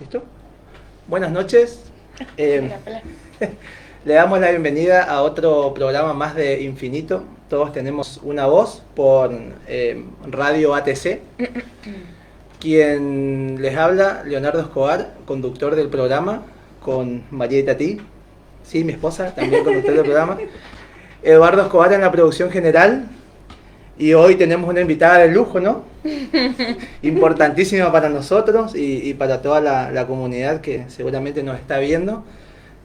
¿Listo? Buenas noches. Le damos la bienvenida a otro programa más de Infinito. Todos tenemos una voz por Radio ATC. Quien les habla, Leonardo Escobar, conductor del programa, con María Itatí, sí, mi esposa, también conductor del programa. Eduardo Escobar en la producción general. Y hoy tenemos una invitada de lujo, ¿no? Importantísima para nosotros y para toda la comunidad que seguramente nos está viendo.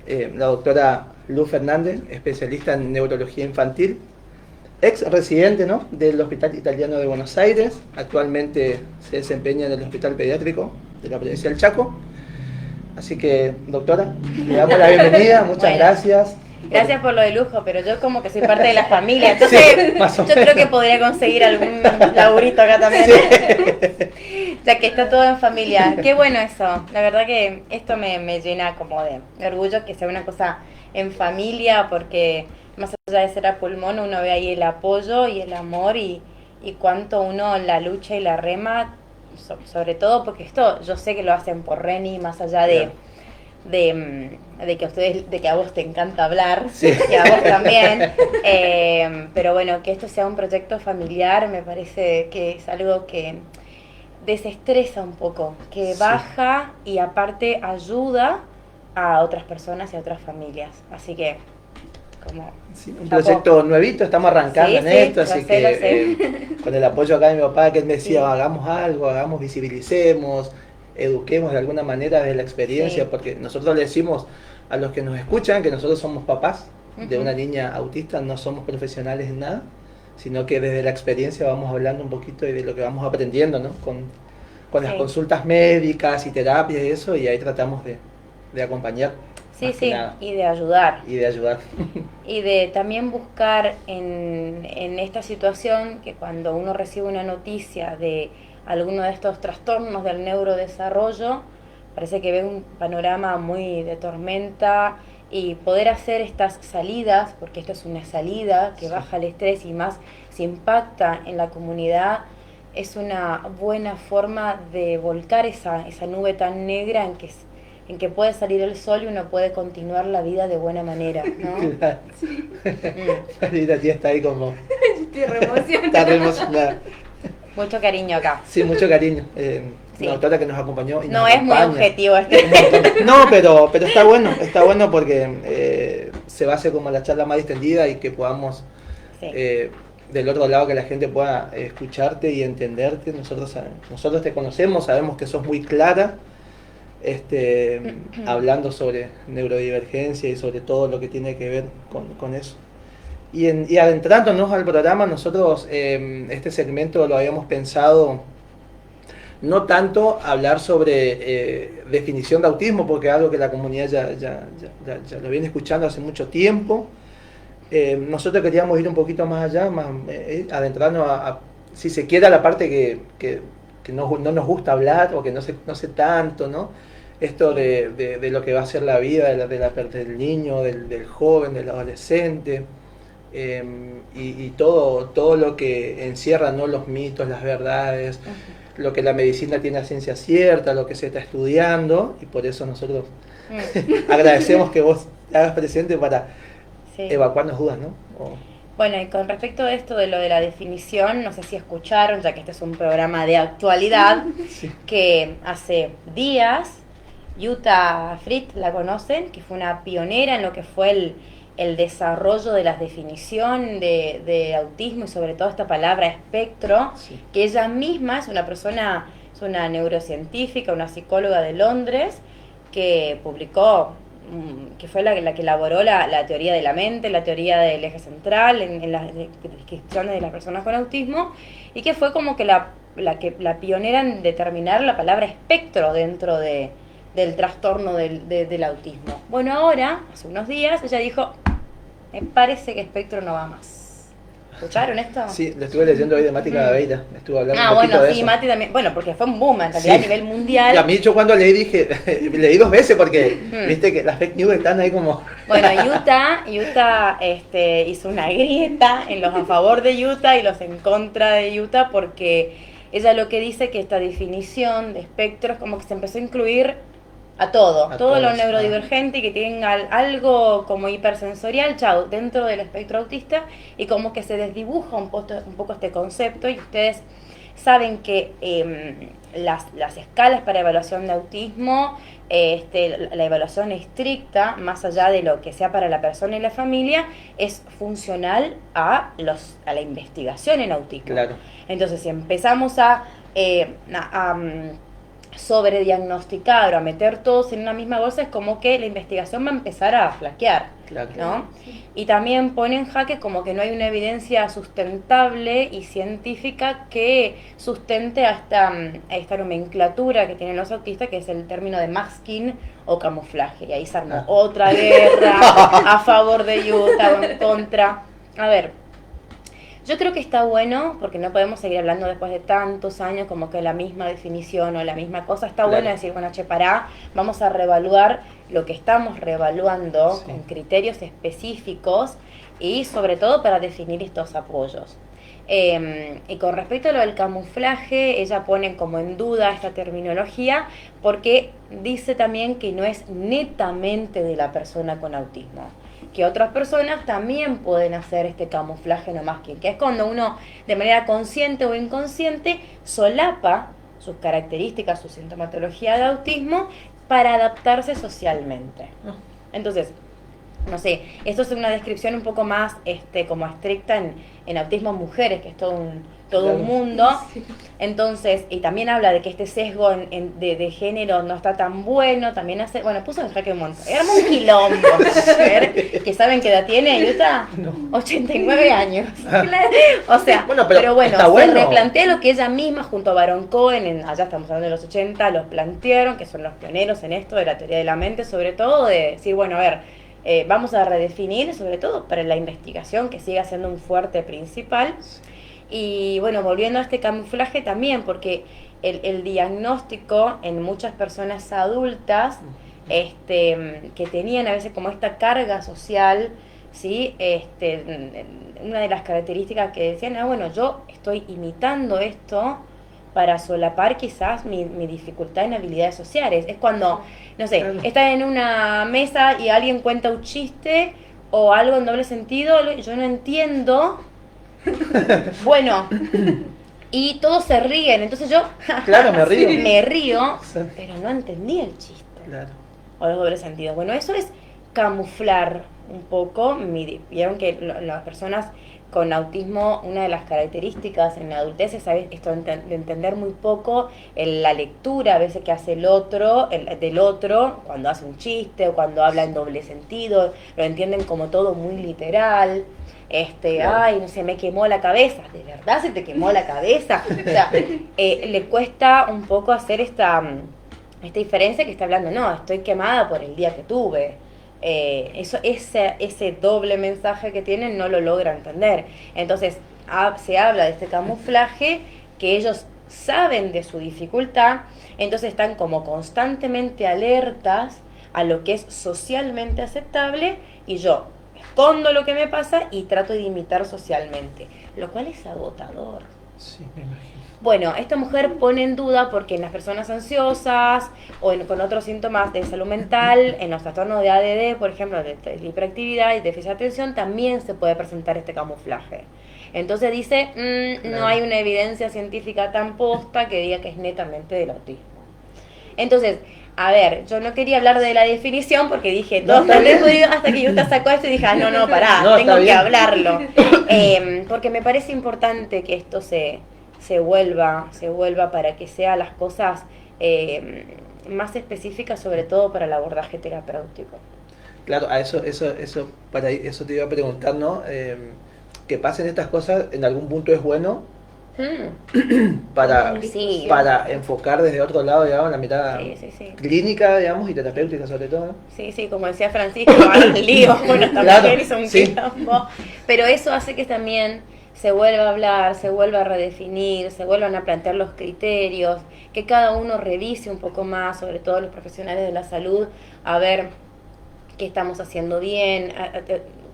La doctora Luz Fernández, especialista en neurología infantil, ex residente, ¿no?, del Hospital Italiano de Buenos Aires. Actualmente se desempeña en el Hospital Pediátrico de la provincia del Chaco. Así que, doctora, le damos la bienvenida, muchas gracias. Gracias por lo de lujo, pero yo como que soy parte de la familia, entonces sí, yo creo que podría conseguir algún laburito acá también, sí. Ya que está todo en familia. Qué bueno eso, la verdad que esto me llena como de orgullo que sea una cosa en familia, porque más allá de ser a pulmón uno ve ahí el apoyo y el amor y cuánto uno la lucha y la rema, sobre todo porque esto yo sé que lo hacen por Reni, más allá de que a vos te encanta hablar, sí, y a vos también, pero bueno, que esto sea un proyecto familiar me parece que es algo que desestresa un poco, que baja y aparte ayuda a otras personas y a otras familias, así que como un proyecto nuevito, estamos arrancando en esto, así que con el apoyo acá de mi papá, que él me decía, hagamos algo, visibilicemos, eduquemos de alguna manera de la experiencia, porque nosotros le decimos a los que nos escuchan que nosotros somos papás de una niña autista, no somos profesionales en nada, sino que desde la experiencia vamos hablando un poquito de lo que vamos aprendiendo, ¿no?, con las consultas médicas y terapias y eso, y ahí tratamos de acompañar. Sí, y de ayudar. Y de ayudar. Y de también buscar en esta situación que cuando uno recibe una noticia de alguno de estos trastornos del neurodesarrollo, parece que ve un panorama muy de tormenta, y poder hacer estas salidas, porque esto es una salida que baja el estrés y más si impacta en la comunidad, es una buena forma de volcar esa nube tan negra en que puede salir el sol y uno puede continuar la vida de buena manera, ¿no? Claro. Sí. La tía está ahí como... Estoy re emocionada. Está re emocionada. Mucho cariño acá. Sí, mucho cariño. La doctora que nos acompañó y no es acompaña. muy objetivo No, pero está bueno porque se va a hacer como la charla más distendida y que podamos, del otro lado, que la gente pueda escucharte y entenderte. Nosotros te conocemos, sabemos que sos muy clara, hablando sobre neurodivergencia y sobre todo lo que tiene que ver con eso. Y adentrándonos al programa, nosotros este segmento lo habíamos pensado no tanto hablar sobre definición de autismo, porque es algo que la comunidad ya lo viene escuchando hace mucho tiempo. Nosotros queríamos ir un poquito más allá, adentrarnos a, si se quiere, a la parte que no nos gusta hablar o que no sé tanto, ¿no? Esto de lo que va a ser la vida del niño, del joven, del adolescente. Y todo lo que encierra, ¿no?, los mitos, las verdades, lo que la medicina tiene a ciencia cierta, lo que se está estudiando, y por eso nosotros agradecemos que vos te hagas presente para evacuarnos dudas, ¿no? Bueno, y con respecto a esto de lo de la definición, no sé si escucharon, ya que este es un programa de actualidad, que hace días Jutta Fritz, la conocen, que fue una pionera en lo que fue el desarrollo de la definición de autismo y sobre todo esta palabra espectro, que ella misma es una persona, es una neurocientífica, una psicóloga de Londres, que publicó, que fue la que elaboró la teoría de la mente, la teoría del eje central en las descripciones de las personas con autismo, y que fue como que la pionera en determinar la palabra espectro dentro del trastorno del autismo. Bueno, ahora, hace unos días, ella dijo, me parece que espectro no va más. ¿Escucharon esto? Sí, lo estuve leyendo hoy de Mati Cadaveira, estuve hablando un poquito de eso. Mati también, bueno, porque fue un boom en realidad a nivel mundial. Y a mí yo cuando leí dije, leí 2 veces porque viste que las fake news están ahí como... Bueno, Utah hizo una grieta en los a favor de Utah y los en contra de Utah, porque ella lo que dice que esta definición de espectro es como que se empezó a incluir A todo lo todos, neurodivergente y que tenga algo como hipersensorial, chau, dentro del espectro autista, y como que se desdibuja un poco este concepto, y ustedes saben que las escalas para evaluación de autismo, la evaluación estricta, más allá de lo que sea para la persona y la familia, es funcional a la investigación en autismo. Claro. Entonces, si empezamos a sobrediagnosticar o a meter todos en una misma bolsa, es como que la investigación va a empezar a flaquear, Claro. ¿no? Y también pone en jaque como que no hay una evidencia sustentable y científica que sustente a esta nomenclatura que tienen los autistas, que es el término de masking o camuflaje. Y ahí se armó otra guerra a favor de Utah o en contra. A ver, yo creo que está bueno, porque no podemos seguir hablando después de tantos años como que la misma definición o la misma cosa. Está bueno decir, bueno, che, pará, vamos a reevaluar lo que estamos reevaluando con criterios específicos y sobre todo para definir estos apoyos. Y con respecto a lo del camuflaje, ella pone como en duda esta terminología porque dice también que no es netamente de la persona con autismo, que otras personas también pueden hacer este camuflaje no más que es cuando uno de manera consciente o inconsciente solapa sus características, su sintomatología de autismo para adaptarse socialmente. Entonces, no sé, esto es una descripción un poco más como estricta en autismo en mujeres, que es todo un mundo. Entonces, y también habla de que este sesgo de género no está tan bueno, también puso en jaque un montón. Era un quilombo, que ¿saben qué edad tiene Utah? No. 89 años. O sea, pero bueno, se replantea lo que ella misma junto a Baron Cohen, allá estamos hablando de los 80, los plantearon, que son los pioneros en esto de la teoría de la mente, sobre todo de decir, bueno, a ver, vamos a redefinir, sobre todo para la investigación, que siga siendo un fuerte principal. Y bueno, volviendo a este camuflaje también, porque el diagnóstico en muchas personas adultas que tenían a veces como esta carga social, ¿sí? Una de las características que decían, bueno, yo estoy imitando esto para solapar quizás mi dificultad en habilidades sociales. Es cuando, no sé, estás en una mesa y alguien cuenta un chiste o algo en doble sentido, yo no entiendo. Bueno, y todos se ríen, entonces yo me río. Me río, pero no entendí el chiste. Claro. O los dobles sentidos. Bueno, eso es camuflar un poco. Vieron que las personas con autismo, una de las características en la adultez es esto de entender muy poco la lectura a veces que hace el otro, del otro, cuando hace un chiste o cuando habla en doble sentido, lo entienden como todo muy literal. Ay, no sé, me quemó la cabeza. ¿De verdad se te quemó la cabeza? O sea, le cuesta un poco hacer esta diferencia que está hablando, no, estoy quemada por el día que tuve. Ese doble mensaje que tienen no lo logra entender. Entonces, se habla de este camuflaje, que ellos saben de su dificultad, entonces están como constantemente alertas a lo que es socialmente aceptable, y yo escondo lo que me pasa y trato de imitar socialmente, lo cual es agotador. Sí, me imagino. Bueno, esta mujer pone en duda porque en las personas ansiosas o con otros síntomas de salud mental, en los trastornos de ADD, por ejemplo, de hiperactividad y déficit de atención, también se puede presentar este camuflaje. Entonces dice, no hay una evidencia científica tan posta que diga que es netamente del autismo. Entonces, a ver, yo no quería hablar de la definición porque dije, hasta que Utah sacó esto y dije, no, pará, tengo que hablarlo. Porque me parece importante que esto se vuelva para que sean las cosas más específicas, sobre todo para el abordaje terapéutico. Claro, a eso te iba a preguntar, ¿no? Que pasen estas cosas en algún punto es bueno para enfocar desde otro lado, digamos, la mirada clínica, digamos, y terapéutica sobre todo, ¿no? Sí, como decía Francisco, al lío, bueno, también hizo un quilombo, pero eso hace que también se vuelva a hablar, se vuelva a redefinir, se vuelvan a plantear los criterios, que cada uno revise un poco más, sobre todo los profesionales de la salud, a ver qué estamos haciendo bien,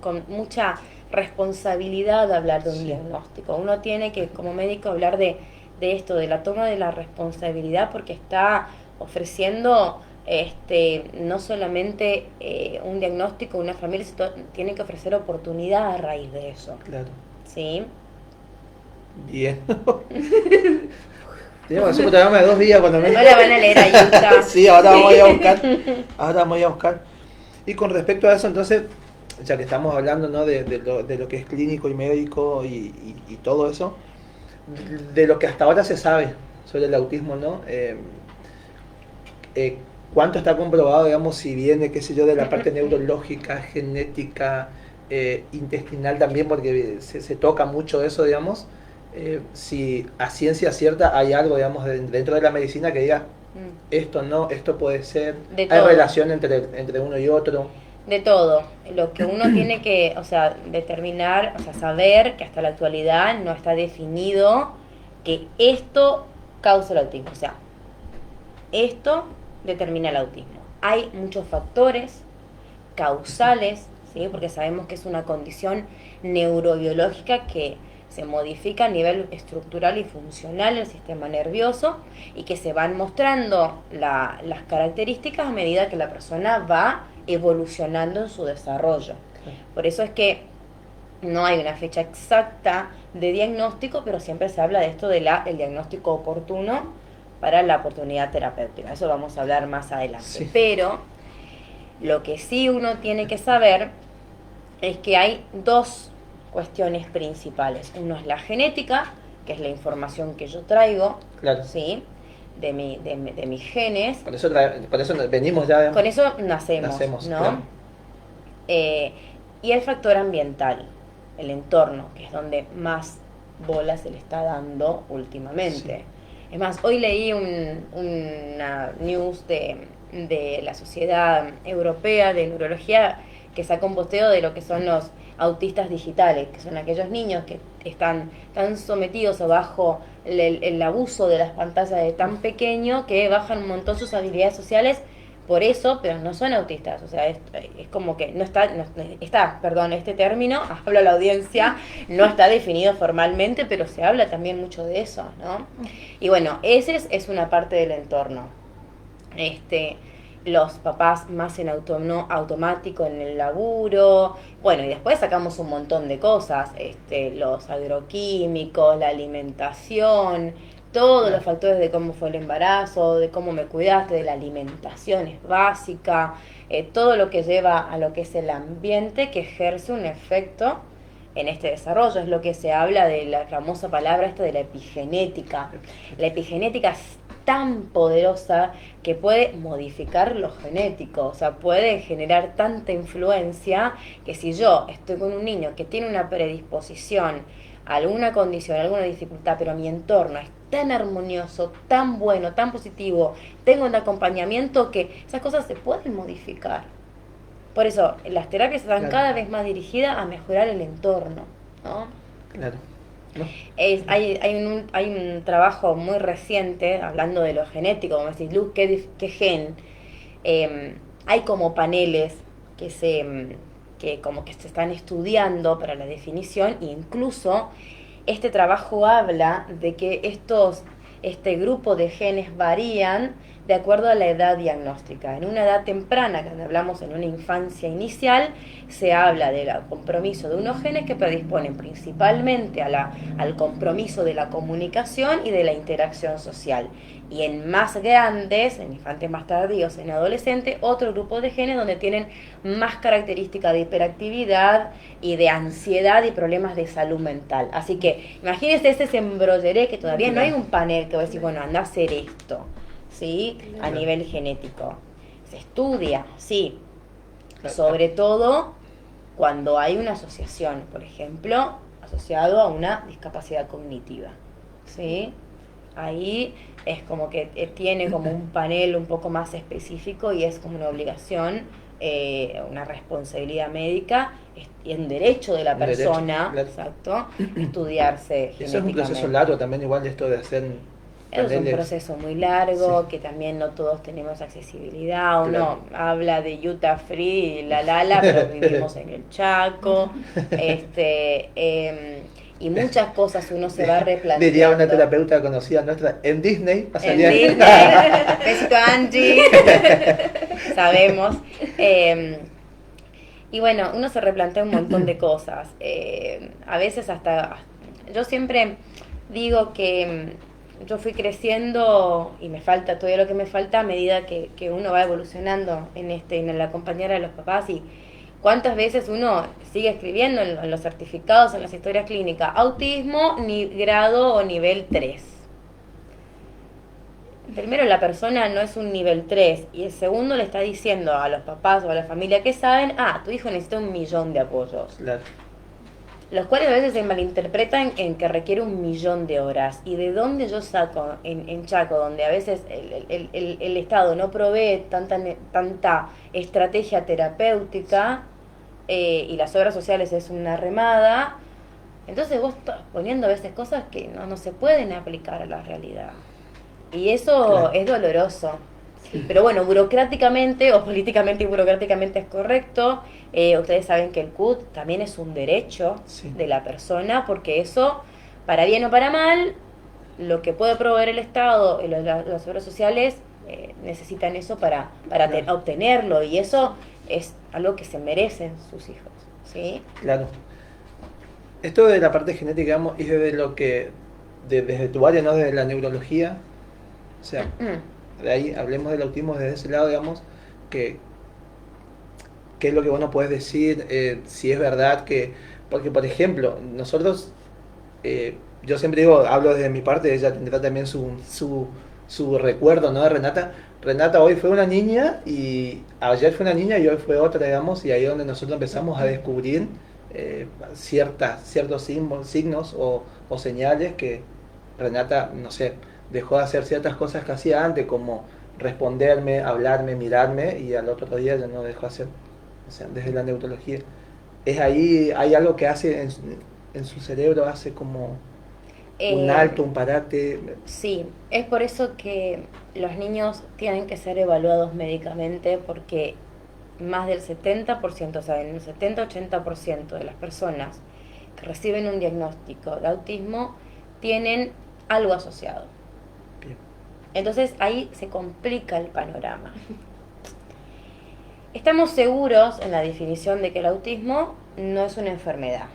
con mucha responsabilidad de hablar de un diagnóstico. Uno tiene que, como médico, hablar de esto, de la toma de la responsabilidad, porque está ofreciendo No solamente un diagnóstico, una familia tiene que ofrecer oportunidad a raíz de eso. Claro. ¿Sí? Bien. Tenemos que hacer un programa de 2 días cuando menos. Ahora van a leer a Yuta. Sí, ahora vamos a ir a buscar. Ahora vamos a ir a buscar. Y con respecto a eso, entonces, ya que estamos hablando, ¿no? de lo que es clínico y médico y todo eso, de lo que hasta ahora se sabe sobre el autismo, ¿no? Eh, ¿Cuánto está comprobado, digamos, si viene, qué sé yo, de la parte neurológica, genética, intestinal también, porque se toca mucho eso, digamos? Si a ciencia cierta hay algo, digamos, dentro de la medicina que diga, esto no, esto puede ser, De hay todo. relación entre uno y otro. De todo. Lo que uno tiene que, o sea, determinar, o sea, saber que hasta la actualidad no está definido que esto causa el autismo. O sea, esto determina el autismo. Hay muchos factores causales, ¿sí? Porque sabemos que es una condición neurobiológica que se modifica a nivel estructural y funcional el sistema nervioso y que se van mostrando las características a medida que la persona va evolucionando en su desarrollo. Por eso es que no hay una fecha exacta de diagnóstico, pero siempre se habla de esto del diagnóstico oportuno para la oportunidad terapéutica. Eso vamos a hablar más adelante. Sí. Pero lo que sí uno tiene que saber es que hay dos cuestiones principales. Uno es la genética, que es la información que yo traigo, claro, ¿sí? De mis genes. Por eso venimos ya. Con eso nacemos, ¿no? Claro. Y el factor ambiental, el entorno, que es donde más bola se le está dando últimamente. Sí. Es más, hoy leí una news de la Sociedad Europea de Neurología que sacó un posteo de lo que son los autistas digitales, que son aquellos niños que están tan sometidos o bajo el abuso de las pantallas de tan pequeño que bajan un montón sus habilidades sociales por eso, pero no son autistas. O sea, es como que no está, este término, hablo a la audiencia, no está definido formalmente, pero se habla también mucho de eso, ¿no? Y bueno, ese es una parte del entorno. Los papás más en automático en el laburo, bueno, y después sacamos un montón de cosas, los agroquímicos, la alimentación, todos los factores de cómo fue el embarazo, de cómo me cuidaste, de la alimentación es básica, todo lo que lleva a lo que es el ambiente que ejerce un efecto en este desarrollo. Es lo que se habla de la famosa palabra esta de la epigenética. La epigenética es tan poderosa que puede modificar lo genético, o sea, puede generar tanta influencia que si yo estoy con un niño que tiene una predisposición a alguna condición, alguna dificultad, pero mi entorno es tan armonioso, tan bueno, tan positivo, tengo un acompañamiento que esas cosas se pueden modificar. Por eso, las terapias están cada vez más dirigidas a mejorar el entorno, ¿no? Claro. ¿No? Hay un trabajo muy reciente, hablando de lo genético, como decís, Luz, ¿qué gen? Hay como paneles que como que se están estudiando para la definición, e incluso este trabajo habla de que este grupo de genes varían de acuerdo a la edad diagnóstica. En una edad temprana, cuando hablamos en una infancia inicial, se habla del compromiso de unos genes que predisponen principalmente al compromiso de la comunicación y de la interacción social. Y en más grandes, en infantes más tardíos, en adolescentes, otro grupo de genes donde tienen más características de hiperactividad y de ansiedad y problemas de salud mental. Así que imagínense ese embrolleré que todavía no hay un panel que va a decir, bueno, anda a hacer esto, ¿sí? A nivel genético. Se estudia, sí. Sobre todo cuando hay una asociación, por ejemplo, asociado a una discapacidad cognitiva, ¿sí? Ahí es como que tiene como un panel un poco más específico y es como una obligación, una responsabilidad médica y un derecho de la persona, claro. Exacto, estudiarse genéticamente. Eso es un proceso largo también, igual, esto de hacer es un proceso muy largo, que también no todos tenemos accesibilidad. Uno habla de Utah Free y la Lala, pero vivimos en el Chaco. y muchas cosas uno se va replanteando. Diría una terapeuta conocida nuestra, en Disney pasaría. En Disney, besito Angie, sabemos. Y bueno, uno se replantea un montón de cosas. A veces hasta, yo siempre digo que yo fui creciendo y me falta todo lo que me falta a medida que uno va evolucionando en el acompañar a los papás. Y cuántas veces uno sigue escribiendo en los certificados, en las historias clínicas, autismo ni grado o nivel 3. Primero, la persona no es un nivel 3 y el segundo le está diciendo a los papás o a la familia que saben, tu hijo necesita 1.000.000 de apoyos. Claro. Los cuales a veces se malinterpretan en que requiere 1.000.000 de horas. ¿Y de dónde yo saco en Chaco, donde a veces el Estado no provee tanta estrategia terapéutica y las obras sociales es una remada? Entonces vos estás poniendo a veces cosas que no se pueden aplicar a la realidad. Y eso Claro. es doloroso. Pero bueno, burocráticamente o políticamente y burocráticamente es correcto. Ustedes saben que el CUT también es un derecho de la persona, porque eso, para bien o para mal, lo que puede proveer el Estado y las obras sociales necesitan eso para Claro. obtenerlo, y eso es algo que se merecen sus hijos, ¿sí? Claro. Esto de la parte genética, digamos, es de lo que, desde tu área, ¿no? Desde la neurología, o sea, de ahí hablemos del autismo desde ese lado, digamos, que qué es lo que vos nos podés decir, si es verdad que, porque por ejemplo, nosotros, yo siempre digo, hablo desde mi parte, ella tendrá también su recuerdo, ¿no? De Renata. Renata hoy fue una niña y ayer fue una niña y hoy fue otra, digamos, y ahí es donde nosotros empezamos a descubrir ciertos signos o señales que Renata, no sé, dejó de hacer ciertas cosas que hacía antes, como responderme, hablarme, mirarme, y al otro día ya no dejó de hacer. O sea, desde la neurología. Es ahí, hay algo que hace en su cerebro, hace como un alto, un parate. Sí, es por eso que los niños tienen que ser evaluados médicamente, porque más del 70%, o sea, en el 70-80% de las personas que reciben un diagnóstico de autismo tienen algo asociado. Bien. Entonces ahí se complica el panorama. Estamos seguros en la definición de que el autismo no es una enfermedad.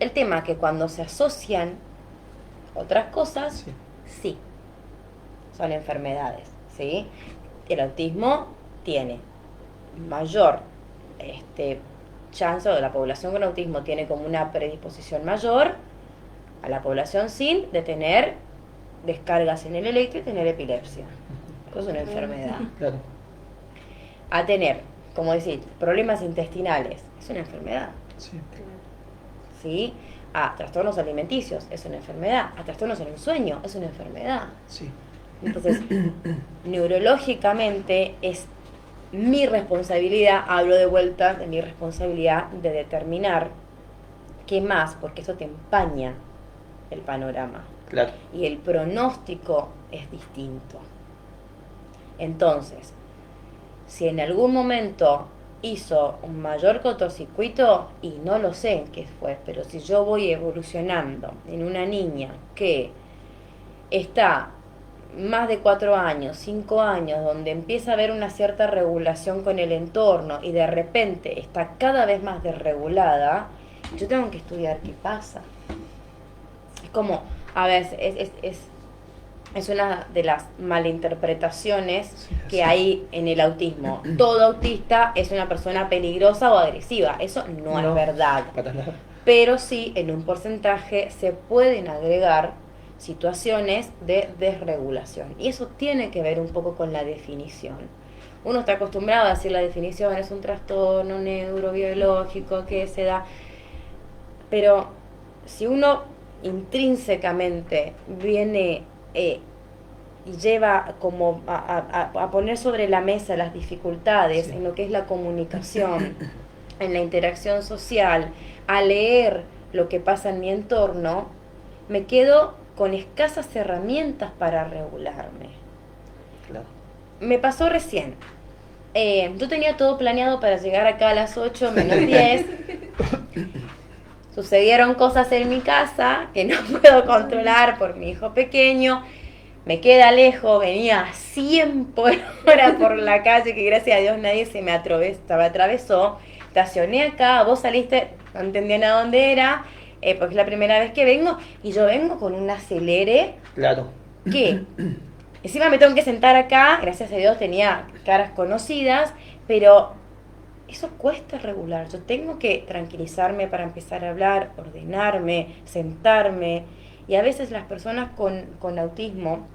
El tema es que cuando se asocian otras cosas, sí, son enfermedades, ¿sí? El autismo tiene mayor chance, o la población con autismo tiene como una predisposición mayor a la población sin de tener descargas en el electro y tener epilepsia. Eso es una enfermedad. Claro. A tener, como decir, problemas intestinales, es una enfermedad. Sí. ¿Sí? A trastornos alimenticios, es una enfermedad. A trastornos en el sueño, es una enfermedad. Sí. Entonces, neurológicamente es mi responsabilidad, hablo de vuelta de mi responsabilidad de determinar qué más, porque eso te empaña el panorama. Claro. Y el pronóstico es distinto. Entonces, si en algún momento hizo un mayor cortocircuito, y no lo sé qué fue, pero si yo voy evolucionando en una niña que está más de 4 años, 5 años, donde empieza a haber una cierta regulación con el entorno y de repente está cada vez más desregulada, yo tengo que estudiar qué pasa. Es como, a veces, es una de las malinterpretaciones que hay en el autismo. Todo autista es una persona peligrosa o agresiva. Eso no es verdad. Para nada. Pero sí, en un porcentaje se pueden agregar situaciones de desregulación. Y eso tiene que ver un poco con la definición. Uno está acostumbrado a decir la definición es un trastorno neurobiológico que se da. Pero si uno intrínsecamente viene y lleva como a poner sobre la mesa las dificultades en lo que es la comunicación, en la interacción social, a leer lo que pasa en mi entorno, me quedo con escasas herramientas para regularme. Claro. Me pasó recién. Yo tenía todo planeado para llegar acá a las 8 menos 10. sucedieron cosas en mi casa que no puedo controlar por mi hijo pequeño. Me queda lejos, venía a 100 por hora por la calle, que gracias a Dios nadie se me atravesó. Estacioné acá, vos saliste, no entendían a dónde era, porque es la primera vez que vengo, y yo vengo con un acelere. Claro. Que encima me tengo que sentar acá, gracias a Dios tenía caras conocidas, pero eso cuesta regular. Yo tengo que tranquilizarme para empezar a hablar, ordenarme, sentarme. Y a veces las personas con autismo,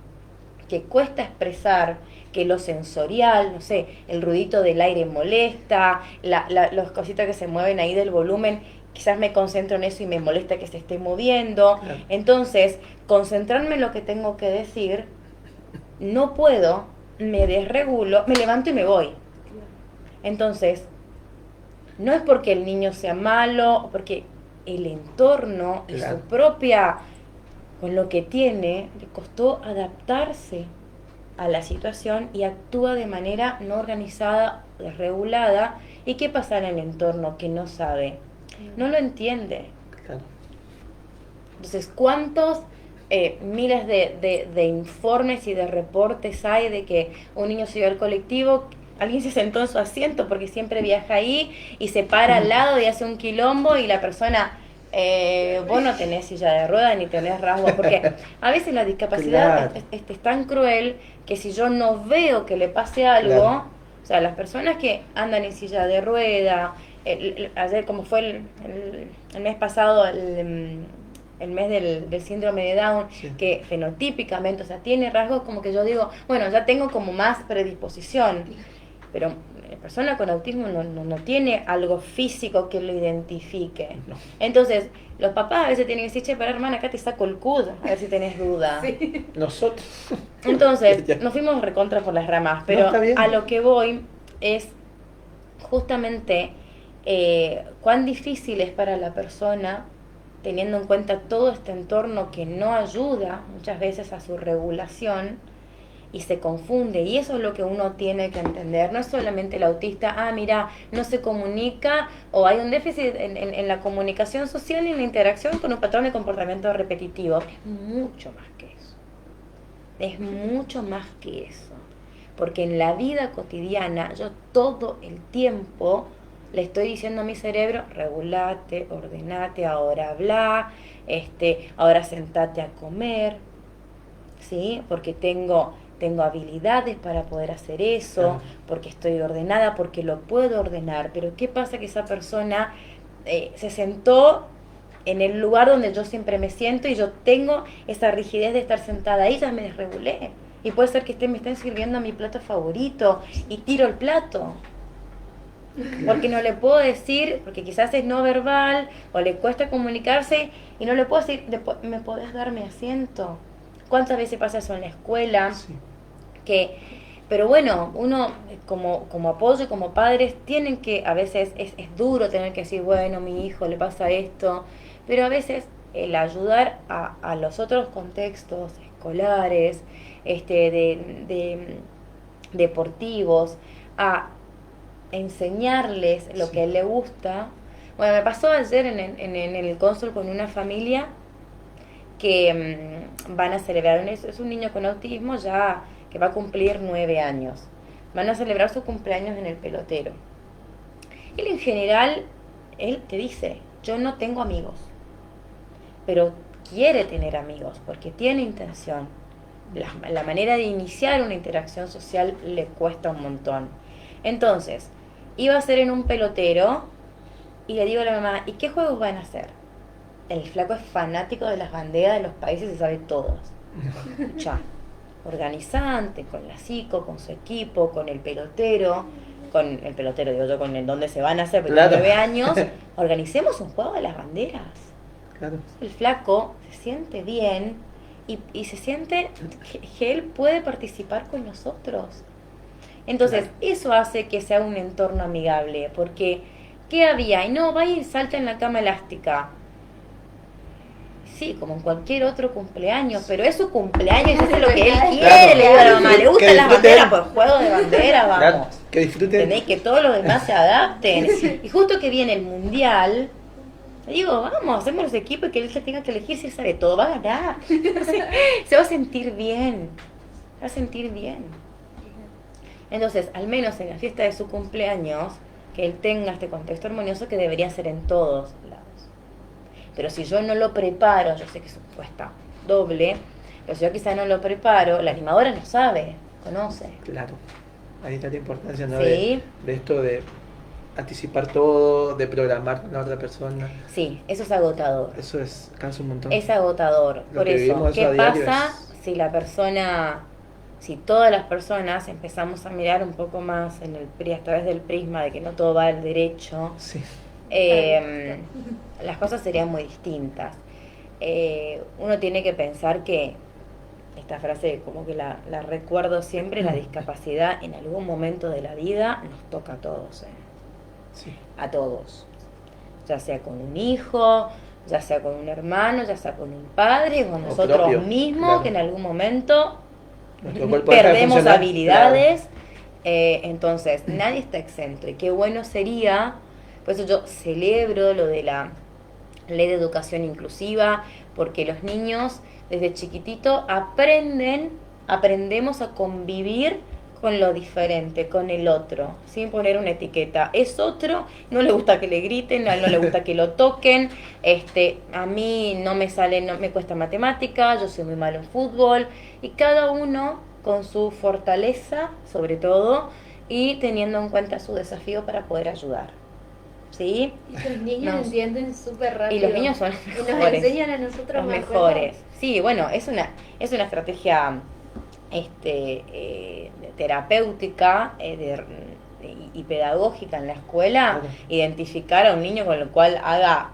que cuesta expresar, que lo sensorial, no sé, el ruidito del aire molesta, los cositas que se mueven ahí del volumen, quizás me concentro en eso y me molesta que se esté moviendo. Claro. Entonces, concentrarme en lo que tengo que decir, no puedo, me desregulo, me levanto y me voy. Entonces, no es porque el niño sea malo, porque el entorno y su propia, con lo que tiene, le costó adaptarse a la situación y actúa de manera no organizada, desregulada. ¿Y qué pasa en el entorno que no sabe? No lo entiende. Claro. Entonces, ¿cuántos miles de informes y de reportes hay de que un niño subió al colectivo, alguien se sentó en su asiento porque siempre viaja ahí y se para al lado y hace un quilombo y la persona, vos no tenés silla de ruedas ni tenés rasgos? Porque a veces la discapacidad es tan cruel que si yo no veo que le pase algo, o sea, las personas que andan en silla de rueda, ayer como fue el mes pasado, el mes del síndrome de Down, que fenotípicamente, o sea, tiene rasgos como que yo digo, bueno, ya tengo como más predisposición, pero la persona con autismo no tiene algo físico que lo identifique. No. Entonces, los papás a veces tienen que decir, che, para hermana, acá te saco el CUD, a ver si tenés duda. Sí. Nosotros. Entonces, nos fuimos recontra por las ramas, pero a lo que voy es justamente cuán difícil es para la persona, teniendo en cuenta todo este entorno que no ayuda muchas veces a su regulación y se confunde. Y eso es lo que uno tiene que entender. No es solamente el autista, mira, no se comunica, o hay un déficit en la comunicación social y en la interacción con un patrón de comportamiento repetitivo. Es mucho más que eso. Es mucho más que eso. Porque en la vida cotidiana, yo todo el tiempo le estoy diciendo a mi cerebro, regulate, ordenate, ahora habla, ahora sentate a comer, ¿sí? Porque tengo habilidades para poder hacer eso, porque estoy ordenada, porque lo puedo ordenar. Pero ¿qué pasa? Que esa persona se sentó en el lugar donde yo siempre me siento y yo tengo esa rigidez de estar sentada ahí, ya me desregulé. Y puede ser que me estén sirviendo a mi plato favorito y tiro el plato. Porque no le puedo decir, porque quizás es no verbal o le cuesta comunicarse y no le puedo decir, ¿me podés dar mi asiento? ¿Cuántas veces pasa eso en la escuela? Sí. Pero bueno, uno como apoyo, como padres, tienen que, a veces es duro tener que decir, bueno, mi hijo le pasa esto, pero a veces el ayudar a los otros contextos escolares, deportivos, a enseñarles lo que a él le gusta. Bueno, me pasó ayer en el cónsul con una familia que van a celebrar, es un niño con autismo ya que va a cumplir 9 años. Van a celebrar su cumpleaños en el pelotero. Él en general, él te dice, yo no tengo amigos, pero quiere tener amigos porque tiene intención. La manera de iniciar una interacción social le cuesta un montón. Entonces, iba a ser en un pelotero y le digo a la mamá, ¿y qué juegos van a hacer? El flaco es fanático de las banderas de los países y sabe todos. Ya, organizante, con la psico, con su equipo, con el pelotero, digo yo, con el donde se van a hacer, porque claro. 9 años, organicemos un juego de las banderas. Claro. El flaco se siente bien y se siente que él puede participar con nosotros. Entonces, claro. Eso hace que sea un entorno amigable, porque ¿qué había? Y no, va y salta en la cama elástica. Sí, como en cualquier otro cumpleaños, pero es su cumpleaños, hace lo que él quiere, claro. Le digo a la mamá, le gustan las banderas, pues juego de banderas, vamos. Claro, que disfruten. Tenéis que todos los demás se adapten. Sí. Y justo que viene el mundial, Le digo, vamos, hacemos los equipos y que él se tenga que elegir si él sabe todo, va a ganar. Se va a sentir bien. Se va a sentir bien. Entonces, al menos en la fiesta de su cumpleaños, que él tenga este contexto armonioso que debería ser en todos lados. Pero si yo no lo preparo, yo sé que eso cuesta doble, pero si yo quizá no lo preparo, la animadora no sabe, conoce. Claro, ahí está la importancia, ¿no? Sí. De esto de anticipar todo, de programar con la otra persona. Sí, eso es agotador. Eso cansa un montón. Es agotador. Lo Por que eso, vivimos ¿qué a diario pasa si la persona, si todas las personas empezamos a mirar un poco más en a través del prisma de que no todo va al derecho? Sí. Las cosas serían muy distintas. Uno tiene que pensar que esta frase como que la recuerdo siempre, la discapacidad en algún momento de la vida nos toca a todos, Sí. a todos, ya sea con un hijo, ya sea con un hermano, ya sea con un padre, con nosotros propio, mismos, claro. que en algún momento Nuestro cuerpo deja de perdemos funcionar, habilidades, claro. Entonces nadie está exento y qué bueno sería, por eso yo celebro lo de la ley de educación inclusiva, porque los niños desde chiquitito aprendemos a convivir con lo diferente, con el otro, sin poner una etiqueta. Es otro, no le gusta que le griten, a él no le gusta que lo toquen, a mí no me cuesta matemática, yo soy muy malo en fútbol, y cada uno con su fortaleza, sobre todo, y teniendo en cuenta su desafío para poder ayudar. ¿Sí? Y los niños entienden súper rápido. Y los niños son los mejores. Y nos enseñan a nosotros los mejores. Sí, bueno, es una estrategia terapéutica y pedagógica en la escuela, identificar a un niño con el cual haga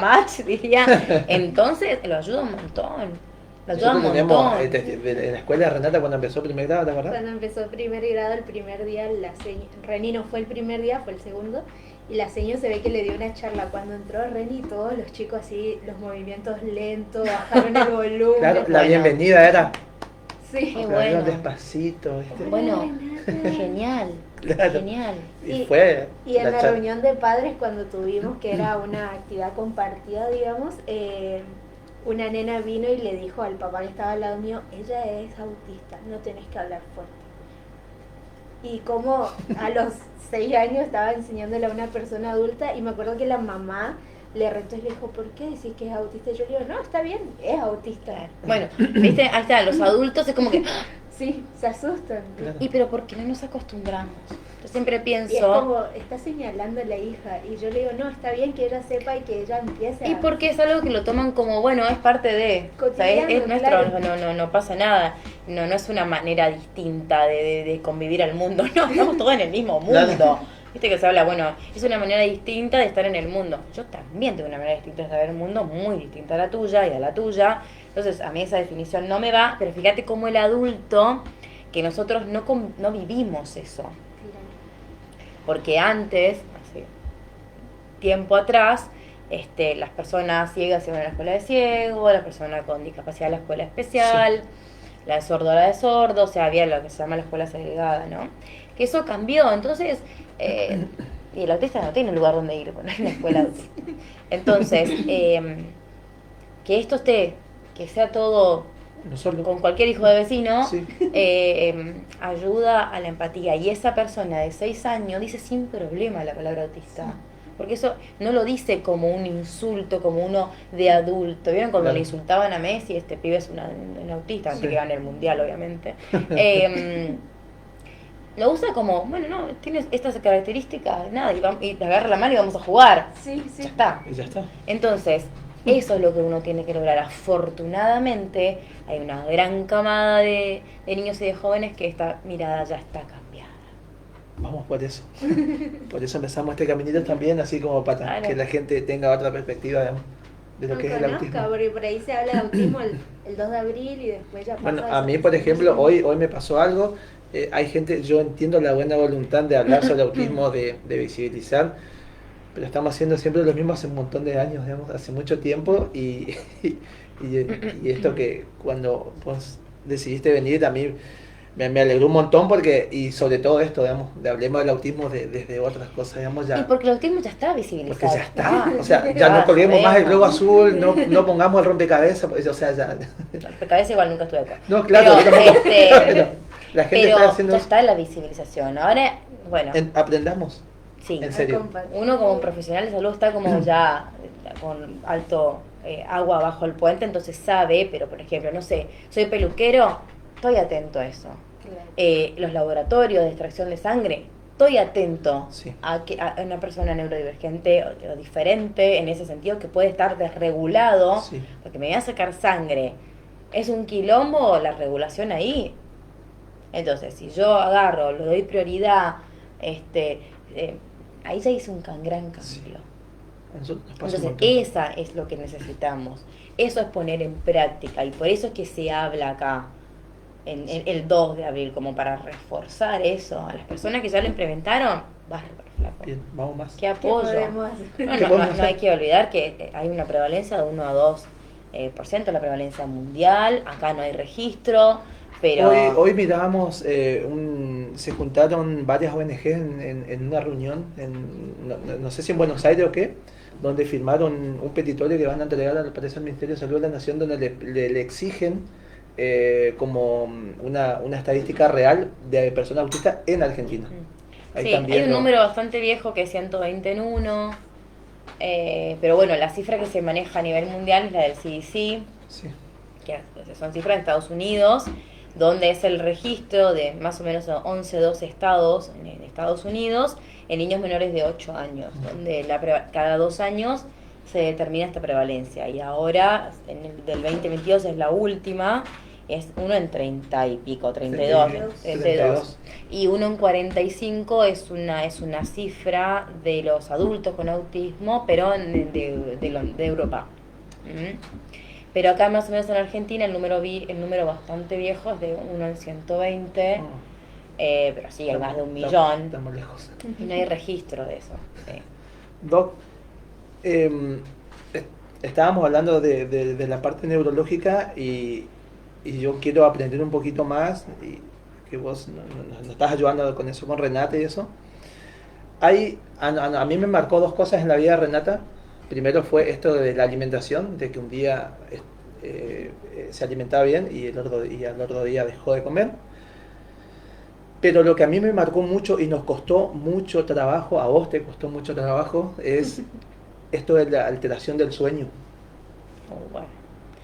match, diría. Entonces lo ayuda un montón. Lo ayuda un montón. En la escuela de Renata cuando empezó primer grado, ¿te acordás? Cuando empezó primer grado, el primer día, Reni no fue el primer día, fue el segundo. Y la señora se ve que le dio una charla. Cuando entró Reni, todos los chicos así, los movimientos lentos, bajaron el volumen. Claro, la bienvenida era. Sí, Qué Lo bueno. despacito. Bueno, genial. Claro. Genial. Y fue. Y en la reunión de padres, cuando tuvimos, que era una actividad compartida, digamos, una nena vino y le dijo al papá que estaba al lado mío: ella es autista, no tenés que hablar fuerte. Y como a los 6 años estaba enseñándole a una persona adulta, y me acuerdo que la mamá le retó y le dijo: ¿por qué decís que es autista? Y yo le digo: no, está bien, es autista. Bueno, viste, ahí está, los adultos es como que, Sí, se asustan. Claro. y pero ¿por qué no nos acostumbramos? Yo siempre Y es pienso, como, está señalando a la hija, y yo le digo: no, está bien que ella sepa y que ella empiece a... y porque es algo que lo toman como, bueno, es parte de, o sea, es Cotidiano, nuestro, claro. no pasa nada, no es una manera distinta de convivir al mundo, no, estamos todos en el mismo mundo. Claro. Viste que se habla, bueno, es una manera distinta de estar en el mundo. Yo también tengo una manera distinta de estar en el mundo, muy distinta a la tuya y a la tuya. Entonces, a mí esa definición no me va, pero fíjate cómo el adulto, que nosotros no vivimos eso. Porque antes, hace tiempo atrás, las personas ciegas iban a la escuela de ciego, la persona con discapacidad a la escuela especial, la de sordo a la de sordo, o sea, había lo que se llama la escuela segregada, ¿no? Que eso cambió, entonces, y el autista no tiene lugar donde ir, bueno, hay una escuela autista. Entonces, que esto que sea todo No solo. con cualquier hijo de vecino, Sí. ayuda a la empatía. Y esa persona de 6 años dice sin problema la palabra autista. Porque eso no lo dice como un insulto, como uno de adulto. ¿Vieron cuando Claro. le insultaban a Messi? Este pibe es un autista, antes Sí. que gane el mundial, obviamente. Lo usa como, bueno, no, tienes estas características, nada, y te agarra la mano y vamos a jugar. Sí, sí. Ya está. Y ya está. Entonces, eso es lo que uno tiene que lograr. Afortunadamente, hay una gran camada de niños y de jóvenes que esta mirada ya está cambiada. Vamos por eso. Por eso empezamos este caminito también, así como para Claro. que la gente tenga otra perspectiva de lo que es el autismo. Porque por ahí se habla de autismo el 2 de abril y después ya pasa... Bueno, a mí, por ejemplo, hoy me pasó algo. Hay gente, yo entiendo la buena voluntad de hablar sobre autismo, de visibilizar, pero estamos haciendo siempre lo mismo hace un montón de años, digamos, hace mucho tiempo, y esto que cuando vos decidiste venir, a mí me alegró un montón porque, y sobre todo esto, digamos, hablemos del autismo desde otras cosas, digamos, Y ya. porque el autismo ya está visibilizado. Porque ya está. O sea, ya no colguemos más el globo azul, no pongamos el rompecabezas, pues, o sea, ya. El rompecabezas igual nunca estuve de acuerdo. No, claro, pero, pero la gente pero está haciendo. ya está la visibilización. Ahora, bueno. Aprendamos. Sí. En serio. Uno como profesional de salud está como ya con alto agua bajo el puente, entonces sabe, pero por ejemplo, no sé, soy peluquero, estoy atento a eso. Claro. Los laboratorios de extracción de sangre, estoy atento Sí. a una persona neurodivergente o diferente en ese sentido que puede estar desregulado, Sí. porque me voy a sacar sangre. Es un quilombo la regulación ahí. Entonces, si yo agarro, le doy prioridad, ahí ya hice un gran cambio. Sí. Entonces, esa es lo que necesitamos. Eso es poner en práctica y por eso es que se habla acá en el 2 de abril, como para reforzar eso. A las personas que ya lo implementaron, bárbaro, flaco. Bien, vamos más. ¿Qué apoyo? ¿Qué podemos hacer? No hay que olvidar que hay una prevalencia de 1 a 2% la prevalencia mundial. Acá no hay registro, pero... Hoy mirábamos, se juntaron varias ONG en una reunión, no sé si en Buenos Aires o qué, donde firmaron un petitorio que van a entregar al Ministerio de Salud de la Nación, donde le exigen como una estadística real de personas autistas en Argentina. Sí, hay un número bastante viejo que es 120 en 1, pero bueno, la cifra que se maneja a nivel mundial es la del CDC, sí. Que son cifras de Estados Unidos, donde es el registro de más o menos 12 estados en Estados Unidos en niños menores de 8 años, donde cada 2 años se determina esta prevalencia. Y ahora, del 2022 es la última, es 1 en 30 y pico, 32. Y 1 en 45 es una cifra de los adultos con autismo, pero de Europa. Pero acá más o menos en Argentina el número bastante viejo es de 1 en 120, pero sí, hay más de 1 millón. Estamos lejos. Y no hay registro de eso. Sí. Doc, estábamos hablando de la parte neurológica y yo quiero aprender un poquito más, y que vos nos estás ayudando con eso, con Renata y eso. A mí me marcó 2 cosas en la vida de Renata. Primero fue esto de la alimentación, de que un día se alimentaba bien y al otro día dejó de comer. Pero lo que a mí me marcó mucho y nos costó mucho trabajo, a vos te costó mucho trabajo, es esto de la alteración del sueño. Bueno.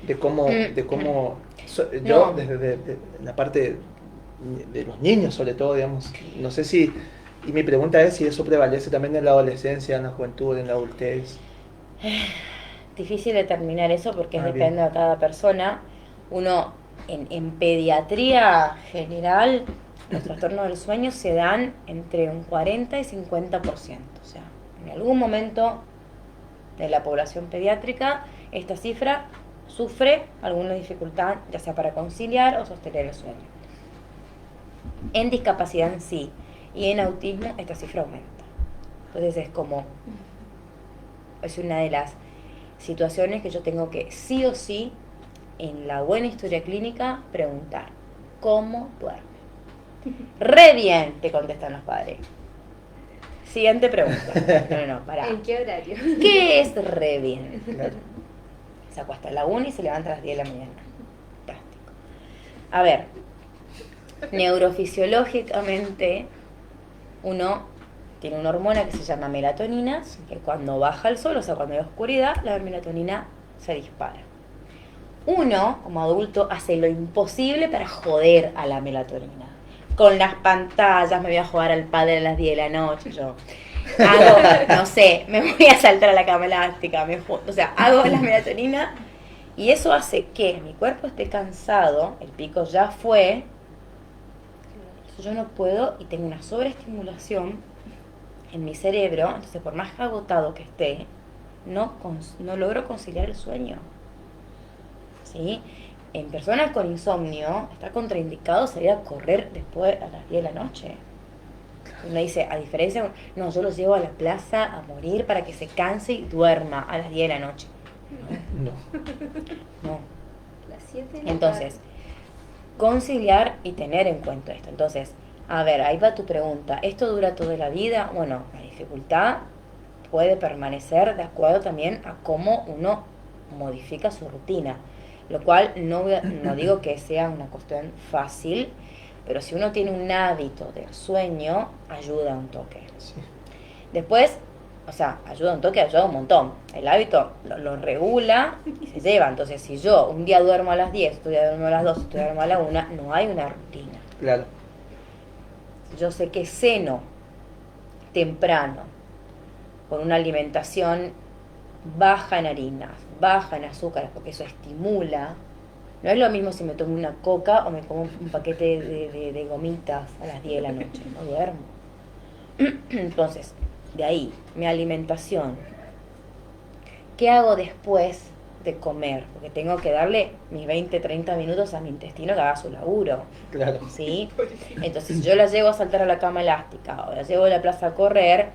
De cómo yo desde la parte de los niños sobre todo, digamos, no sé si, y mi pregunta es si eso prevalece también en la adolescencia, en la juventud, en la adultez. Difícil determinar eso porque depende bien. de cada persona. Uno, en pediatría general, los trastornos del sueño se dan entre un 40 y 50%. O sea, en algún momento de la población pediátrica, esta cifra sufre alguna dificultad, ya sea para conciliar o sostener el sueño. En discapacidad en sí y en autismo, esta cifra aumenta. Entonces es una de las situaciones que yo tengo que sí o sí, en la buena historia clínica, preguntar: ¿cómo duerme? Re bien, te contestan los padres. Siguiente pregunta. No, pará. ¿En qué horario? ¿Qué es re bien? Claro. Se acuesta a la 1 y se levanta a las 10 de la mañana. Fantástico. A ver, neurofisiológicamente, uno tiene una hormona que se llama melatonina, que cuando baja el sol, o sea, cuando hay oscuridad, la melatonina se dispara. Uno, como adulto, hace lo imposible para joder a la melatonina. Con las pantallas, me voy a jugar al pádel a las 10 de la noche, yo hago, no sé, me voy a saltar a la cama elástica, hago la melatonina y eso hace que mi cuerpo esté cansado, el pico ya fue, yo no puedo y tengo una sobreestimulación en mi cerebro, entonces por más agotado que esté, no logro conciliar el sueño. ¿Sí? En personas con insomnio está contraindicado salir a correr después a las 10 de la noche. Uno dice, a diferencia, no, yo los llevo a la plaza a morir para que se canse y duerma a las 10 de la noche. No. Las 7 de la Entonces, conciliar y tener en cuenta esto. Entonces, a ver, ahí va tu pregunta. ¿Esto dura toda la vida? Bueno, la dificultad puede permanecer de acuerdo también a cómo uno modifica su rutina. Lo cual no digo que sea una cuestión fácil, pero si uno tiene un hábito del sueño, ayuda un toque. Sí. Después, o sea, ayuda un toque, ayuda un montón. El hábito lo regula y se lleva. Entonces, si yo un día duermo a las 10, otro día duermo a las 2, otro día duermo a la 1, no hay una rutina. Claro. Yo sé que ceno temprano, con una alimentación baja en harinas, baja en azúcares, porque eso estimula. No es lo mismo si me tomo una coca o me como un paquete de gomitas a las 10 de la noche. No duermo. Entonces, de ahí, mi alimentación. ¿Qué hago después de comer? Porque tengo que darle mis 20, 30 minutos a mi intestino que haga su laburo. Claro. ¿Sí? Entonces, si yo la llevo a saltar a la cama elástica o la llevo a la plaza a correr,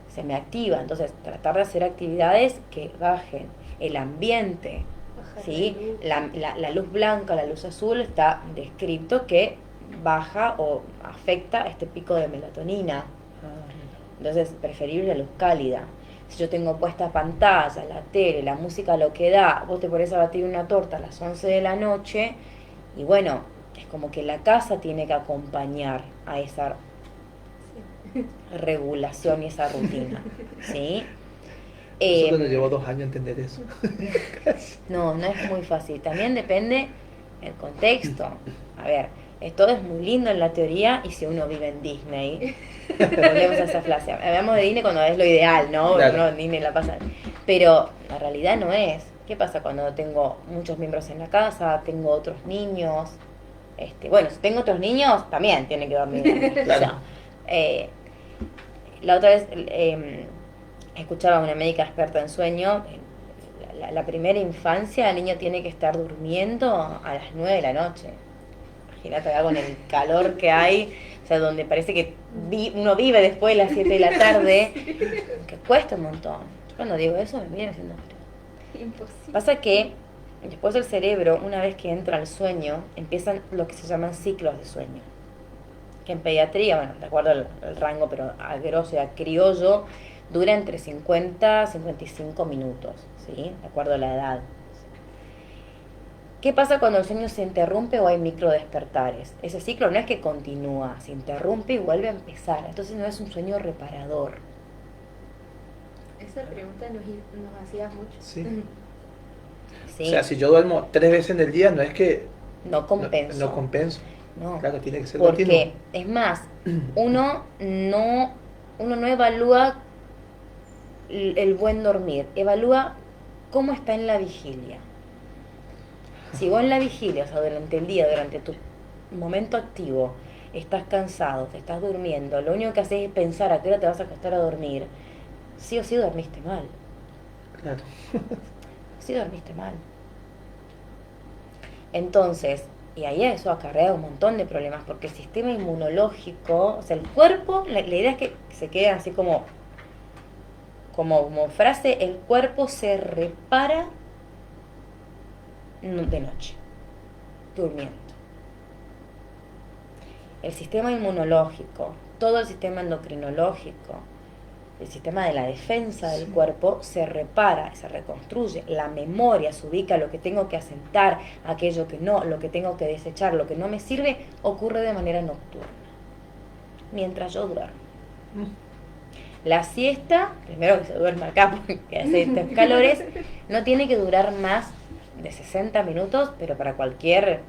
se me activa. Entonces, tratar de hacer actividades que bajen el ambiente. ¿Sí? La luz blanca, la luz azul está descrito que baja o afecta este pico de melatonina. Entonces, preferible la luz cálida. Si yo tengo puesta pantalla, la tele, la música, lo que da, vos te pones a batir una torta a las 11 de la noche y bueno, es como que la casa tiene que acompañar a esa regulación y esa rutina, ¿sí? Nosotros nos llevó 2 años entender eso. No es muy fácil. También depende el contexto. A ver, todo es muy lindo en la teoría y si uno vive en Disney, volvemos a esa frase. Hablamos de Disney cuando es lo ideal, ¿no? Claro. No, Disney la pasa. Pero la realidad no es. ¿Qué pasa cuando tengo muchos miembros en la casa, tengo otros niños? Bueno, si tengo otros niños, también tienen que dormir. Claro. La otra vez escuchaba a una médica experta en sueño. La primera infancia, el niño tiene que estar durmiendo a las 9 de la noche. Imagínate acá con el calor que hay, o sea, donde parece que uno vive después de las 7 de la tarde, que cuesta un montón. Yo cuando digo eso me viene diciendo, Imposible. pasa que después el cerebro, una vez que entra al sueño, empiezan lo que se llaman ciclos de sueño. Que en pediatría, bueno, de acuerdo al rango, pero a grosso y a criollo, dura entre 50 a 55 minutos, ¿sí? De acuerdo a la edad. ¿Qué pasa cuando el sueño se interrumpe o hay microdespertares? Ese ciclo no es que continúa, se interrumpe y vuelve a empezar. Entonces no es un sueño reparador. Esa pregunta nos hacías mucho. Sí. ¿Sí? O sea, si yo duermo 3 veces en el día, no es que no compenso. no compenso. No. Claro, tiene que ser Porque, continuo. es más, uno no evalúa el buen dormir, evalúa cómo está en la vigilia. Si vos en la vigilia, o sea, durante el día, durante tu momento activo, estás cansado, te estás durmiendo, lo único que haces es pensar a qué hora te vas a acostar a dormir, sí o sí dormiste mal. Claro. Sí dormiste mal. Entonces, y ahí eso acarrea un montón de problemas, porque el sistema inmunológico, o sea, el cuerpo, la idea es que se quede así como frase, el cuerpo se repara de noche, durmiendo. El sistema inmunológico, todo el sistema endocrinológico, el sistema de la defensa del cuerpo se repara, se reconstruye. La memoria se ubica, lo que tengo que asentar, aquello que no, lo que tengo que desechar, lo que no me sirve, ocurre de manera nocturna, mientras yo duermo. La siesta, primero que se duerme acá porque hace estos calores, no tiene que durar más de 60 minutos, pero para cualquier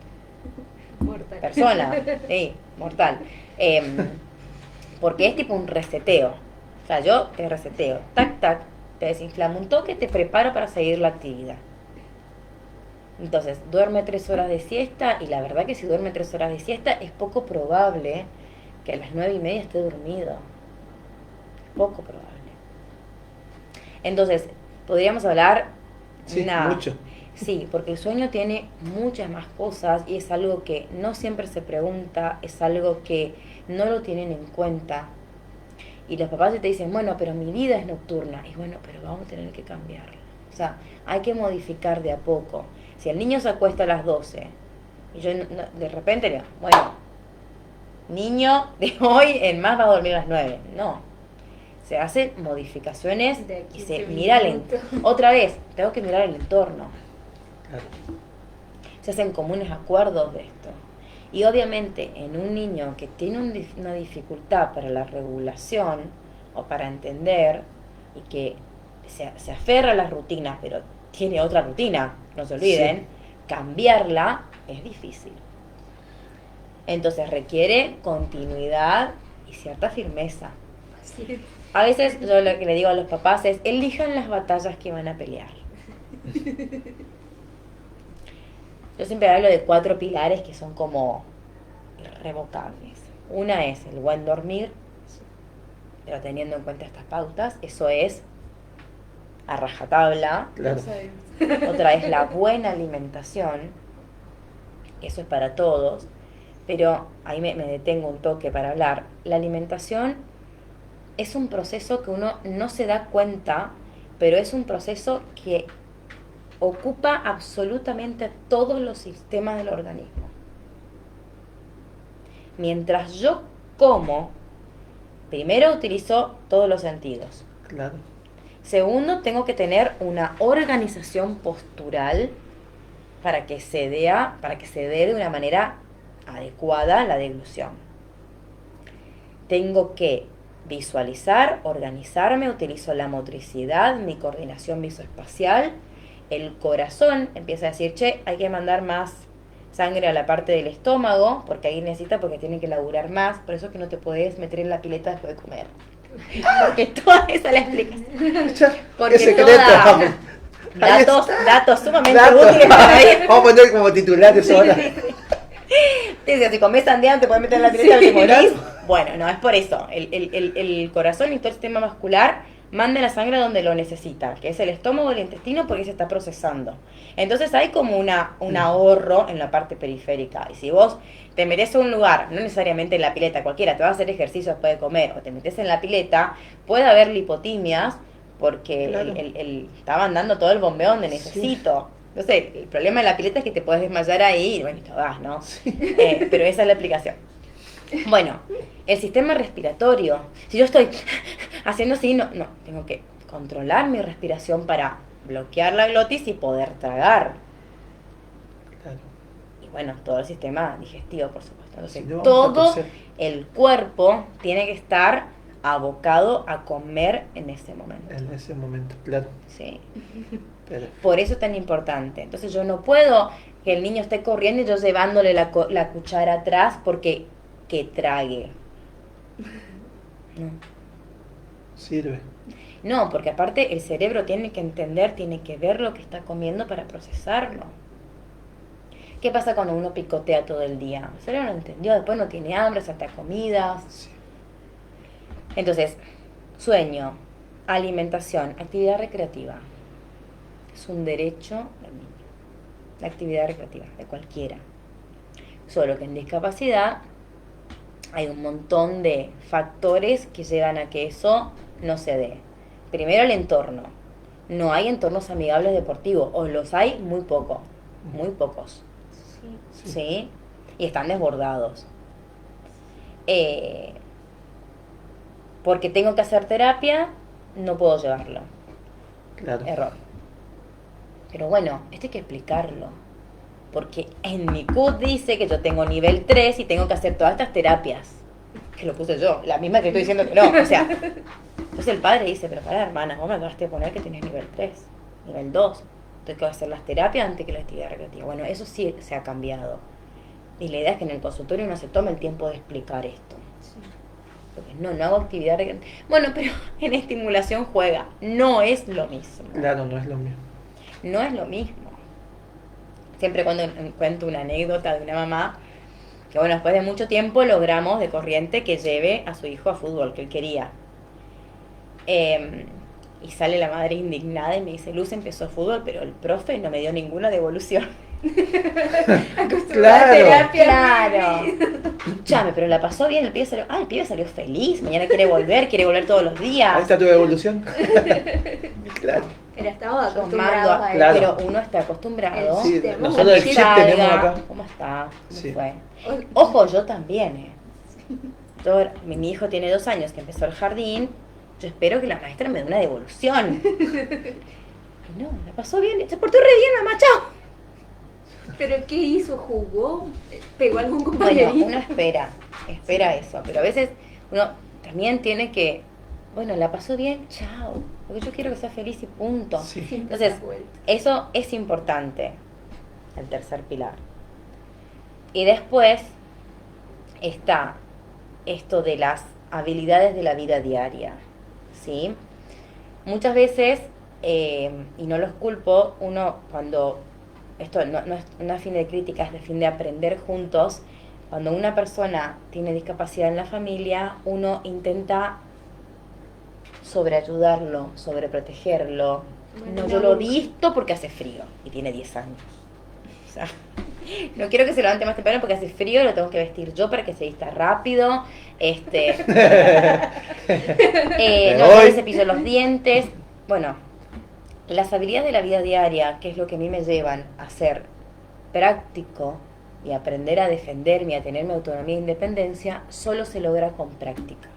Mortal. persona, sí, mortal. Porque es tipo un reseteo. O sea, yo te reseteo, tac, tac, te desinflamo un toque, te preparo para seguir la actividad. Entonces, duerme 3 horas de siesta, y la verdad que si duerme 3 horas de siesta, es poco probable que a las 9:30 esté dormido. Poco probable. Entonces, podríamos hablar Sí, mucho. Sí, porque el sueño tiene muchas más cosas y es algo que no siempre se pregunta, es algo que no lo tienen en cuenta. Y los papás te dicen, bueno, pero mi vida es nocturna. Y bueno, pero vamos a tener que cambiarla. O sea, hay que modificar de a poco. Si el niño se acuesta a las 12 Y yo de repente digo, bueno, niño de hoy en más va a dormir a las 9. No. Se hacen modificaciones y se mira otra vez, tengo que mirar el entorno. Claro. Se hacen comunes acuerdos de esto. Y obviamente en un niño que tiene una dificultad para la regulación o para entender y que se aferra a las rutinas, pero tiene otra rutina, no se olviden, sí, cambiarla es difícil. Entonces requiere continuidad y cierta firmeza. Sí. A veces yo lo que le digo a los papás es, elijan las batallas que van a pelear. Yo siempre hablo de 4 pilares que son como irrevocables. Una es el buen dormir, pero teniendo en cuenta estas pautas, eso es a rajatabla. Claro. Otra es la buena alimentación, eso es para todos, pero ahí me detengo un toque para hablar. La alimentación es un proceso que uno no se da cuenta, pero es un proceso que ocupa absolutamente todos los sistemas del organismo. Mientras yo como, primero utilizo todos los sentidos. Claro. Segundo, tengo que tener una organización postural para que se dé de una manera adecuada la deglución. Tengo que visualizar, organizarme, utilizo la motricidad, mi coordinación visoespacial. El corazón empieza a decir, che, hay que mandar más sangre a la parte del estómago, porque ahí porque tiene que laburar más, por eso es que no te podés meter en la pileta después de comer. Porque toda esa es la explicación. Porque datos sumamente útiles para ir. Vamos a poner como titulares ahora. Dice, si comes sandía te puedes meter en la pileta y te morís. Bueno, no, es por eso. El corazón y todo el sistema vascular manda la sangre donde lo necesita, que es el estómago, el intestino, porque se está procesando. Entonces hay como un ahorro en la parte periférica. Y si vos te metés a un lugar, no necesariamente en la pileta, cualquiera, te vas a hacer ejercicio después de comer, o te metés en la pileta, puede haber lipotimias, porque claro, está mandando todo el bombeo donde necesito. Sí. Entonces, el problema de la pileta es que te puedes desmayar ahí, y bueno, te vas, ¿no? Sí. Pero esa es la aplicación. Bueno, el sistema respiratorio. Si yo estoy haciendo así, no, tengo que controlar mi respiración para bloquear la glotis y poder tragar. Claro. Y bueno, todo el sistema digestivo, por supuesto. Entonces, sí, todo el cuerpo tiene que estar abocado a comer en ese momento. En ese momento, claro. Sí. Pero por eso es tan importante. Entonces yo no puedo que el niño esté corriendo y yo llevándole la cuchara atrás porque que trague. No. Sirve. No, porque aparte el cerebro tiene que entender, tiene que ver lo que está comiendo para procesarlo. ¿Qué pasa cuando uno picotea todo el día? El cerebro no entendió, después no tiene hambre, salta comidas. Sí. Entonces, sueño, alimentación, actividad recreativa. Es un derecho del niño. La actividad recreativa, de cualquiera. Solo que en discapacidad hay un montón de factores que llevan a que eso no se dé. Primero, el entorno. No hay entornos amigables deportivos, o los hay muy pocos. Sí. Y están desbordados. Porque tengo que hacer terapia, no puedo llevarlo. Claro. Error. Pero bueno, esto hay que explicarlo. Porque en mi CUT dice que yo tengo nivel 3 y tengo que hacer todas estas terapias. Que lo puse yo, la misma que estoy diciendo que no. O sea, entonces el padre dice, pero pará, hermana, vos me acabaste de poner que tenés nivel 3, nivel 2. Tengo que hacer las terapias antes que la actividad recreativa. Bueno, eso sí se ha cambiado. Y la idea es que en el consultorio uno se tome el tiempo de explicar esto. Sí. Porque no hago actividad recreativa. Bueno, pero en estimulación juega. No es lo mismo. Claro, no es lo mismo. No es lo mismo. Siempre cuando cuento una anécdota de una mamá, que bueno, después de mucho tiempo logramos de corriente que lleve a su hijo a fútbol, que él quería. Y sale la madre indignada y me dice, Luz empezó fútbol, pero el profe no me dio ninguna devolución. Claro. Chame, pero la pasó bien, el pibe salió feliz, mañana quiere volver todos los días. Ahí está tu devolución. Claro. Pero estamos Yo acostumbrados mando, a eso. Claro. pero uno está acostumbrado. Sí, Tenemos nosotros el Que chip tenemos salga, acá. ¿cómo está? ¿Cómo Sí. fue? O- Ojo, yo también, mi hijo tiene 2 años que empezó el jardín. Yo espero que la maestra me dé una devolución. Y no, la pasó bien, se portó re bien, mamá, chao. ¿Pero qué hizo? ¿Jugó? ¿Pegó a algún Bueno, compañerito? uno espera eso, pero a veces uno también tiene que, bueno, la pasó bien, chao, porque yo quiero que sea feliz y punto. Sí. Siempre Entonces, da vuelta. eso es importante, el tercer pilar. Y después está esto de las habilidades de la vida diaria, ¿sí? Muchas veces, y no los culpo, uno cuando, esto no es una fin de crítica, es de fin de aprender juntos, cuando una persona tiene discapacidad en la familia, uno intenta sobreayudarlo, sobreprotegerlo. Bueno, No, no yo lo busque. visto porque hace frío y tiene 10 años. O sea, no quiero que se levante más temprano porque hace frío, lo tengo que vestir yo para que se vista rápido. No voy. le cepillo los dientes. Bueno, las habilidades de la vida diaria, que es lo que a mí me llevan a ser práctico y aprender a defenderme, a tener mi autonomía e independencia, solo se logra con práctica.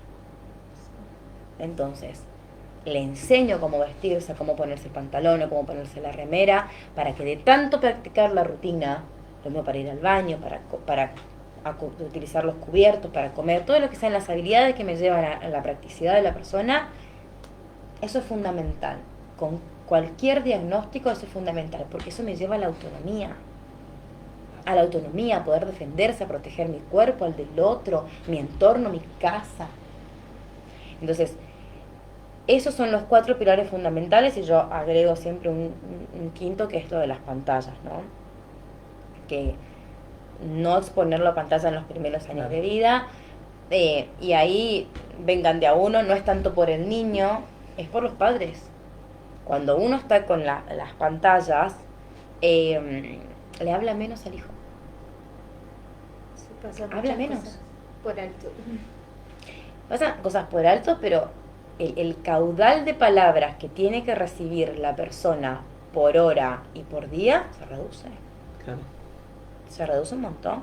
Entonces, le enseño cómo vestirse, cómo ponerse el pantalón o cómo ponerse la remera, para que de tanto practicar la rutina, lo mismo para ir al baño, para utilizar los cubiertos, para comer, todo lo que sean las habilidades que me llevan a la practicidad de la persona, eso es fundamental. Con cualquier diagnóstico eso es fundamental, porque eso me lleva a la autonomía, a poder defenderse, a proteger mi cuerpo, al del otro, mi entorno, mi casa. Entonces, esos son los 4 pilares fundamentales y yo agrego siempre un quinto, que es lo de las pantallas, ¿no? Que no exponer la pantalla en los primeros años de vida, y ahí vengan de a uno, no es tanto por el niño, es por los padres. Cuando uno está con las pantallas, le habla menos al hijo. Sí, pasan Habla muchas menos. cosas por alto. Pasan cosas por alto, pero el caudal de palabras que tiene que recibir la persona por hora y por día se reduce. Claro. Se reduce un montón.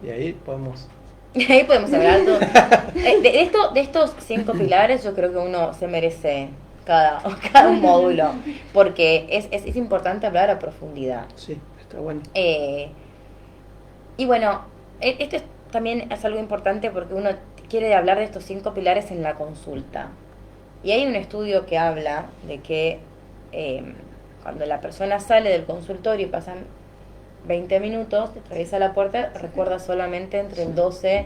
Y ahí podemos. Y ahí podemos hablar todo. De estos 5 pilares, yo creo que uno se merece cada un módulo, porque es importante hablar a profundidad. Sí, está bueno. Y bueno, esto también es algo importante porque uno quiere hablar de estos 5 pilares en la consulta. Y hay un estudio que habla de que cuando la persona sale del consultorio y pasan 20 minutos, atraviesa la puerta, recuerda solamente entre el 12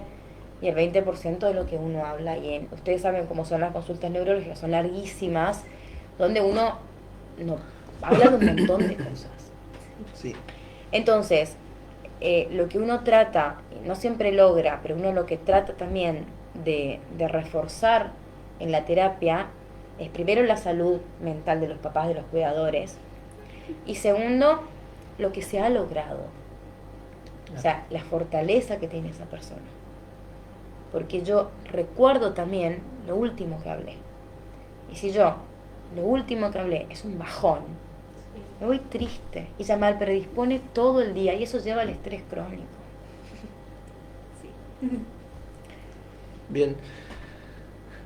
y el 20% de lo que uno habla. Y ustedes saben cómo son las consultas neurológicas, son larguísimas, donde uno no habla de un montón de cosas. Sí. Entonces, lo que uno trata, no siempre logra, pero uno lo que trata también de reforzar en la terapia es primero la salud mental de los papás, de los cuidadores, y segundo, lo que se ha logrado. O sea, la fortaleza que tiene esa persona. Porque yo recuerdo también lo último que hablé. Y si yo, lo último que hablé es un bajón, me voy triste y se me predispone todo el día y eso lleva al estrés crónico. Bien.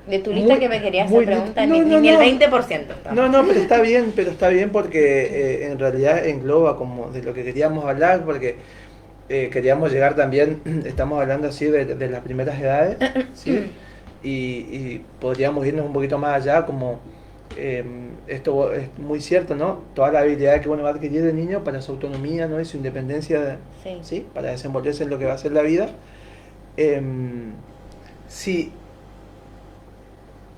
De tu lista Muy- que me querías muy hacer pregunta, bien. ni No, el no. 20%. está. No, pero está bien porque en realidad engloba como de lo que queríamos hablar, porque queríamos llegar también, estamos hablando así de las primeras edades, ¿sí? Y podríamos irnos un poquito más allá, como esto es muy cierto, ¿no? Toda la habilidad que uno va a adquirir de niño para su autonomía, ¿no? Y su independencia, Sí. ¿sí? Para desenvolverse en lo que va a ser la vida. Sí,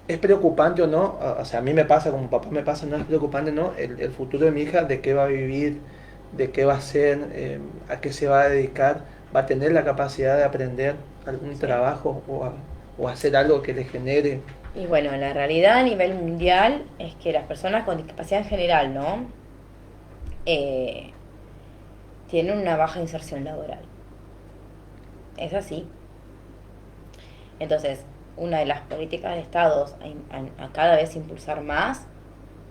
es preocupante o no, o sea, a mí me pasa, como papá me pasa, no es preocupante, ¿no? El futuro de mi hija, de qué va a vivir, de qué va a hacer, a qué se va a dedicar, va a tener la capacidad de aprender algún trabajo o hacer algo que le genere. Y bueno, la realidad a nivel mundial es que las personas con discapacidad en general, ¿no? Tienen una baja inserción laboral. Es así. Entonces, una de las políticas de Estados a cada vez impulsar más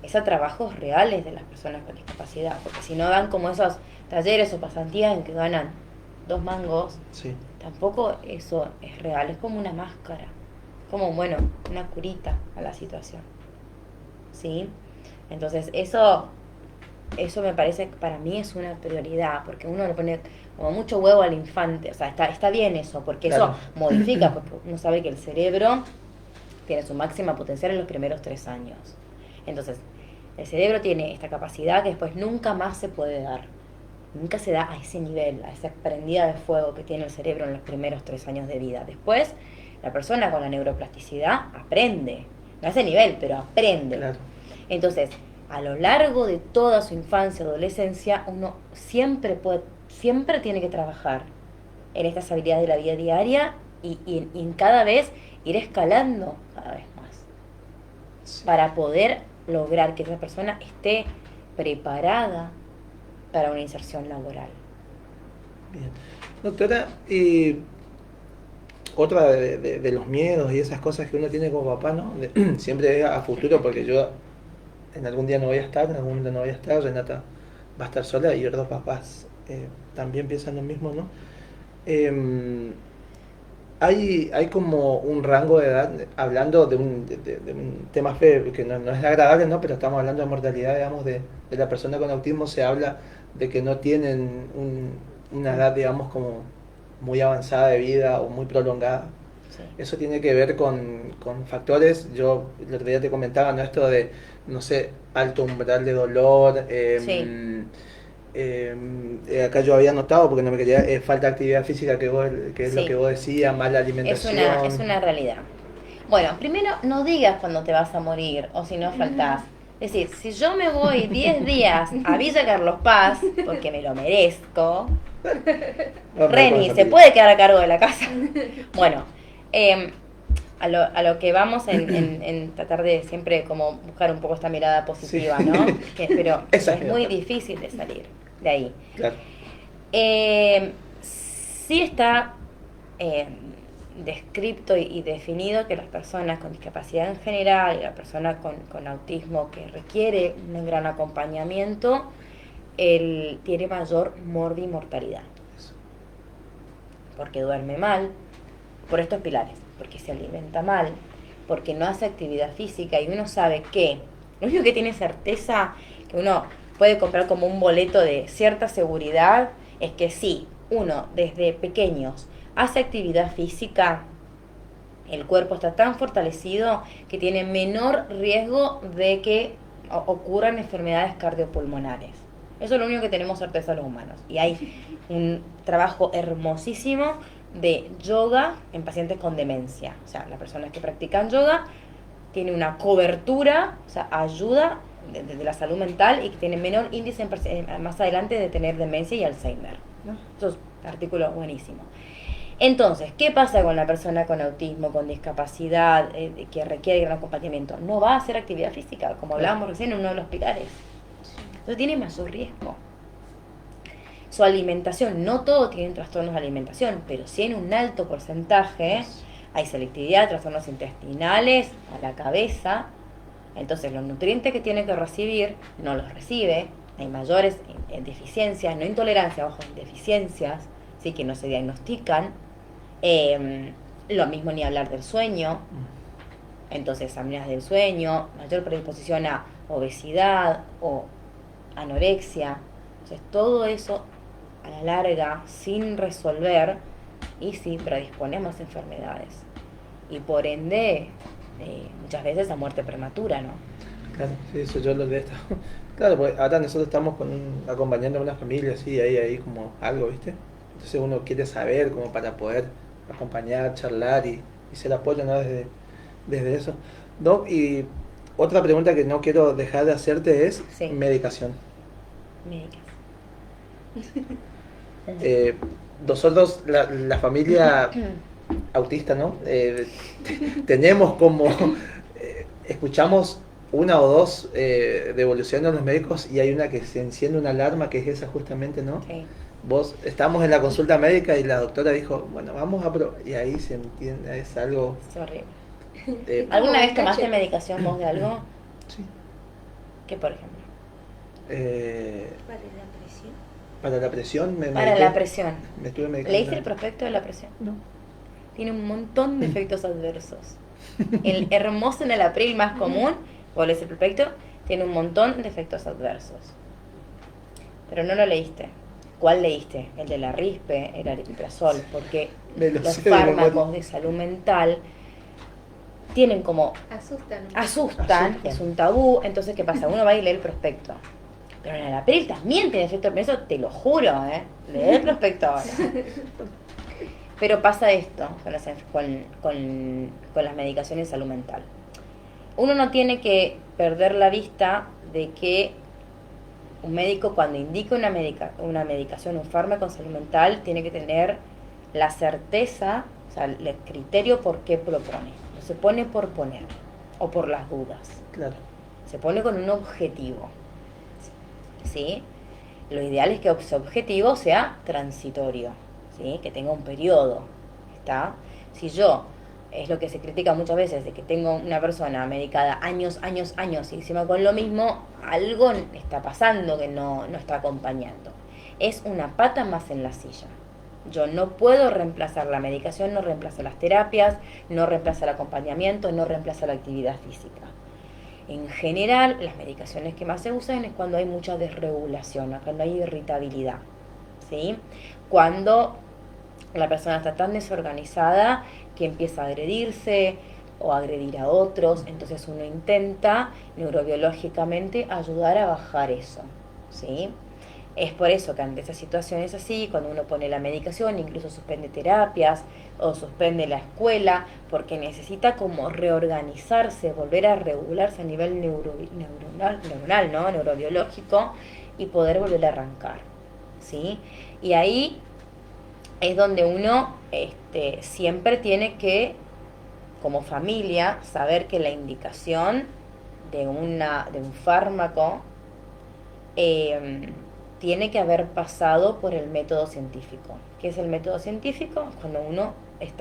es a trabajos reales de las personas con discapacidad, porque si no dan como esos talleres o pasantías en que ganan 2 mangos, Sí, tampoco eso es real, es como una máscara, como, bueno, una curita a la situación, ¿sí? Entonces eso me parece que para mí es una prioridad, porque uno le pone como mucho huevo al infante, o sea, está bien eso, porque claro. eso modifica, porque uno sabe que el cerebro tiene su máxima potencial en los primeros 3 años. Entonces, el cerebro tiene esta capacidad que después nunca más se puede dar. Nunca se da a ese nivel, a esa prendida de fuego que tiene el cerebro en los primeros 3 años de vida. Después, la persona con la neuroplasticidad aprende. No a ese nivel, pero aprende. Claro. Entonces, a lo largo de toda su infancia, adolescencia, uno siempre tiene que trabajar en estas habilidades de la vida diaria y en cada vez ir escalando cada vez más Sí. para poder lograr que esa persona esté preparada para una inserción laboral. Bien. Doctora, y otra de los miedos y esas cosas que uno tiene como papá, ¿no? Siempre es a futuro, porque yo en algún día no voy a estar, en algún momento no voy a estar, Renata va a estar sola y los dos papás también piensan lo mismo, ¿no? Eh, hay como un rango de edad, hablando de un tema feo, que no es agradable, ¿no? Pero estamos hablando de mortalidad, digamos, de la persona con autismo, se habla de que no tienen una edad, digamos, como muy avanzada de vida o muy prolongada. Sí. Eso tiene que ver con factores, yo el otro día te comentaba, ¿no? Esto de, no sé, alto umbral de dolor, Sí. acá yo había notado, porque no me quería, falta de actividad física, que es lo que Sí. vos decías, mala Es alimentación. una realidad. Bueno, primero no digas cuando te vas a morir o si no faltás. Es decir, si yo me voy 10 días a Villa Carlos Paz, porque me lo merezco, No, Reni, ¿se puede quedar a cargo de la casa? Bueno, a lo que vamos en tratar de siempre como buscar un poco esta mirada positiva, Sí. ¿no? Pero Esa es es muy otra. difícil de salir de ahí. Claro. Sí está descripto y definido que las personas con discapacidad en general y la persona con autismo que requiere un gran acompañamiento, tiene mayor morbimortalidad. Eso. Porque duerme mal, por estos pilares, porque se alimenta mal, porque no hace actividad física y uno sabe que lo único que tiene certeza que uno puede comprar como un boleto de cierta seguridad es que si uno desde pequeños hace actividad física, el cuerpo está tan fortalecido que tiene menor riesgo de que ocurran enfermedades cardiopulmonares. Eso es lo único que tenemos certeza los humanos. Y hay un trabajo hermosísimo de yoga en pacientes con demencia. O sea, las personas que practican yoga tienen una cobertura, o sea, ayuda de la salud mental y que tienen menor índice más adelante de tener demencia y Alzheimer, ¿no? Eso es un artículo buenísimo. Entonces, ¿qué pasa con la persona con autismo, con discapacidad, que requiere un acompañamiento? No va a hacer actividad física, como hablábamos recién en uno de los pilares. Entonces tiene mayor riesgo. Su alimentación, no todos tienen trastornos de alimentación, pero sí en un alto porcentaje hay selectividad, trastornos intestinales, a la cabeza. Entonces los nutrientes que tiene que recibir no los recibe, hay mayores deficiencias, no intolerancia, ojo, deficiencias, sí, que no se diagnostican. Lo mismo ni hablar del sueño, entonces apneas del sueño, mayor predisposición a obesidad o anorexia. Entonces todo eso a la larga, sin resolver, y sí predisponemos a enfermedades. Y por ende, muchas veces a muerte prematura, ¿no? Claro, sí, eso yo lo de esto. Claro, porque ahora nosotros estamos acompañando a una familia, así, ahí como algo, ¿viste? Entonces uno quiere saber como para poder acompañar, charlar y ser apoyo, ¿no? Desde eso. Doc, y otra pregunta que no quiero dejar de hacerte es Sí. medicación. Médicas. Nosotros, la familia autista, ¿no? Tenemos como, escuchamos una o dos devoluciones a los médicos y hay una que se enciende una alarma que es esa justamente, ¿no? Sí. Vos estamos en la consulta médica y la doctora dijo, bueno, vamos a probar. Y ahí se entiende, es algo... Es horrible. de- ¿Alguna vez tomaste medicación vos de algo? Sí. ¿Qué, por ejemplo? Para la presión. Para la presión me Para mediqué- la presión. Me estuve medicando. ¿Leíste el prospecto de la presión? No. Tiene un montón de efectos adversos. El hermoso en el april más común, vos lees el prospecto, tiene un montón de efectos adversos. Pero no lo leíste. ¿Cuál leíste? El de la rispe, el aripiprazol, porque Me lo los sé de memoria. fármacos de salud mental tienen como Asustan. asustan, es un tabú, entonces ¿qué pasa? Uno va y lee el prospecto. Pero en el april también tiene efecto adverso, te lo juro, lee el prospecto ahora. Pero pasa esto con las medicaciones de salud mental. Uno no tiene que perder la vista de que un médico cuando indica una medicación, un fármaco en salud mental, tiene que tener la certeza, o sea, el criterio por qué propone. No se pone por poner o por las dudas. Claro. Se pone con un objetivo. ¿Sí? Lo ideal es que ese objetivo sea transitorio, ¿sí? Que tenga un periodo. ¿Está? Si yo, es lo que se critica muchas veces, de que tengo una persona medicada años y encima con lo mismo, algo está pasando que no está acompañando. Es una pata más en la silla. Yo no puedo reemplazar la medicación, no reemplazo las terapias, no reemplazo el acompañamiento, no reemplazo la actividad física. En general, las medicaciones que más se usan es cuando hay mucha desregulación, cuando hay irritabilidad, ¿sí? Cuando la persona está tan desorganizada que empieza a agredirse o a agredir a otros, entonces uno intenta neurobiológicamente ayudar a bajar eso, ¿sí? Es por eso que ante esas situaciones así, cuando uno pone la medicación, incluso suspende terapias o suspende la escuela, porque necesita como reorganizarse, volver a regularse a nivel neuronal, ¿no? Neurobiológico, y poder volver a arrancar, ¿sí? Y ahí es donde uno siempre tiene que, como familia, saber que la indicación de un fármaco tiene que haber pasado por el método científico. ¿Qué es el método científico? Cuando uno es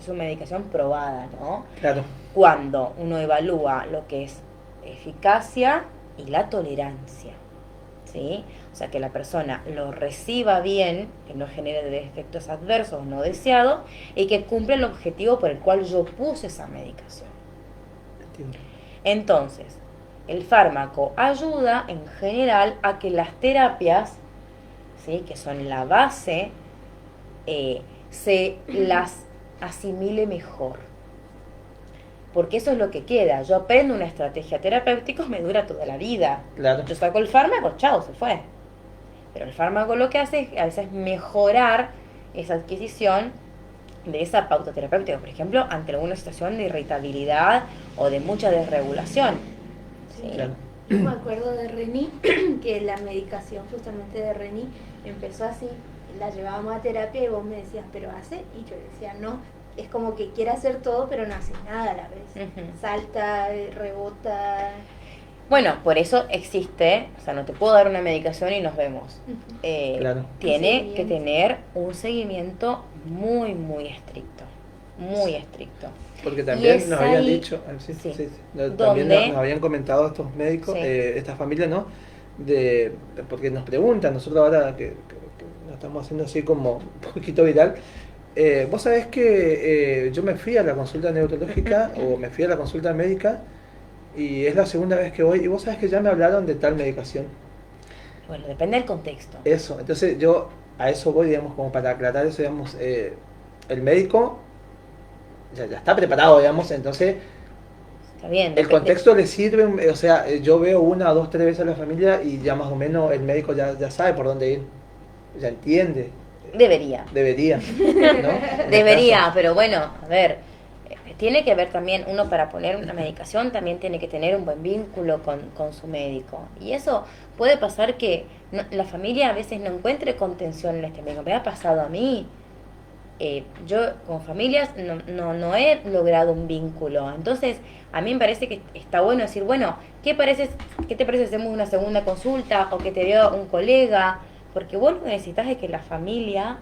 una medicación probada, ¿no? Claro. Cuando uno evalúa lo que es eficacia y la tolerancia, ¿sí? O sea, que la persona lo reciba bien, que no genere efectos adversos no deseados y que cumpla el objetivo por el cual yo puse esa medicación. Entiendo. Entonces, el fármaco ayuda en general a que las terapias, ¿sí? Que son la base, se las asimile mejor. Porque eso es lo que queda. Yo aprendo una estrategia terapéutica, me dura toda la vida. Claro. Yo saco el fármaco, chao, se fue. Pero el fármaco lo que hace es a veces mejorar esa adquisición de esa pauta terapéutica, por ejemplo, ante alguna situación de irritabilidad o de mucha desregulación. ¿Sí? Claro. Yo me acuerdo de Reni, que la medicación justamente de Reni empezó así, la llevábamos a terapia y vos me decías, ¿pero hace? Y yo decía, no, es como que quiere hacer todo pero no hace nada a la vez. Salta, rebota. Bueno, por eso existe, o sea, no te puedo dar una medicación y nos vemos. Claro. Tiene que tener un seguimiento muy, muy estricto. Muy estricto. Porque Y también es nos habían ahí, dicho, sí, también donde- nos habían comentado estos médicos, Sí. estas familias, ¿no? Porque nos preguntan, nosotros ahora que lo estamos haciendo así como un poquito viral, vos sabés que yo me fui a la consulta neurológica o me fui a la consulta médica y es la segunda vez que voy y vos sabés que ya me hablaron de tal medicación. Bueno, depende del contexto. Eso, entonces yo a eso voy, digamos, como para aclarar eso, digamos, el médico ya está preparado, digamos, entonces Está bien. el depende. contexto le sirve, o sea, yo veo una, dos, tres veces a la familia y ya más o menos el médico ya sabe por dónde ir, ya entiende, Debería. debería, ¿no? En Debería, el caso. pero bueno, a ver, tiene que haber también, uno para poner una medicación también tiene que tener un buen vínculo con su médico. Y eso puede pasar que la familia a veces no encuentre contención en este médico. Me ha pasado a mí. Yo con familias no he logrado un vínculo. Entonces, a mí me parece que está bueno decir, bueno, ¿qué te parece si hacemos una segunda consulta o que te vea un colega? Porque vos lo que necesitas es que la familia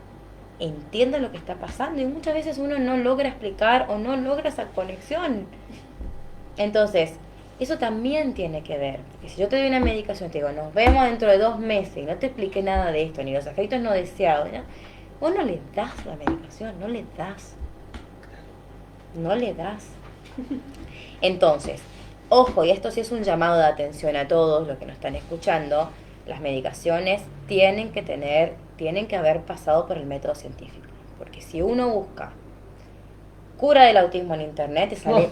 entienda lo que está pasando y muchas veces uno no logra explicar o no logra esa conexión. Entonces, eso también tiene que ver. Porque si yo te doy una medicación, te digo, nos vemos dentro de 2 meses y no te expliqué nada de esto, ni los efectos no deseados, ¿no? Vos no le das la medicación, no le das. No le das. Entonces, ojo, y esto sí es un llamado de atención a todos los que nos están escuchando, las medicaciones tienen que haber pasado por el método científico. Porque si uno busca cura del autismo en internet, te sale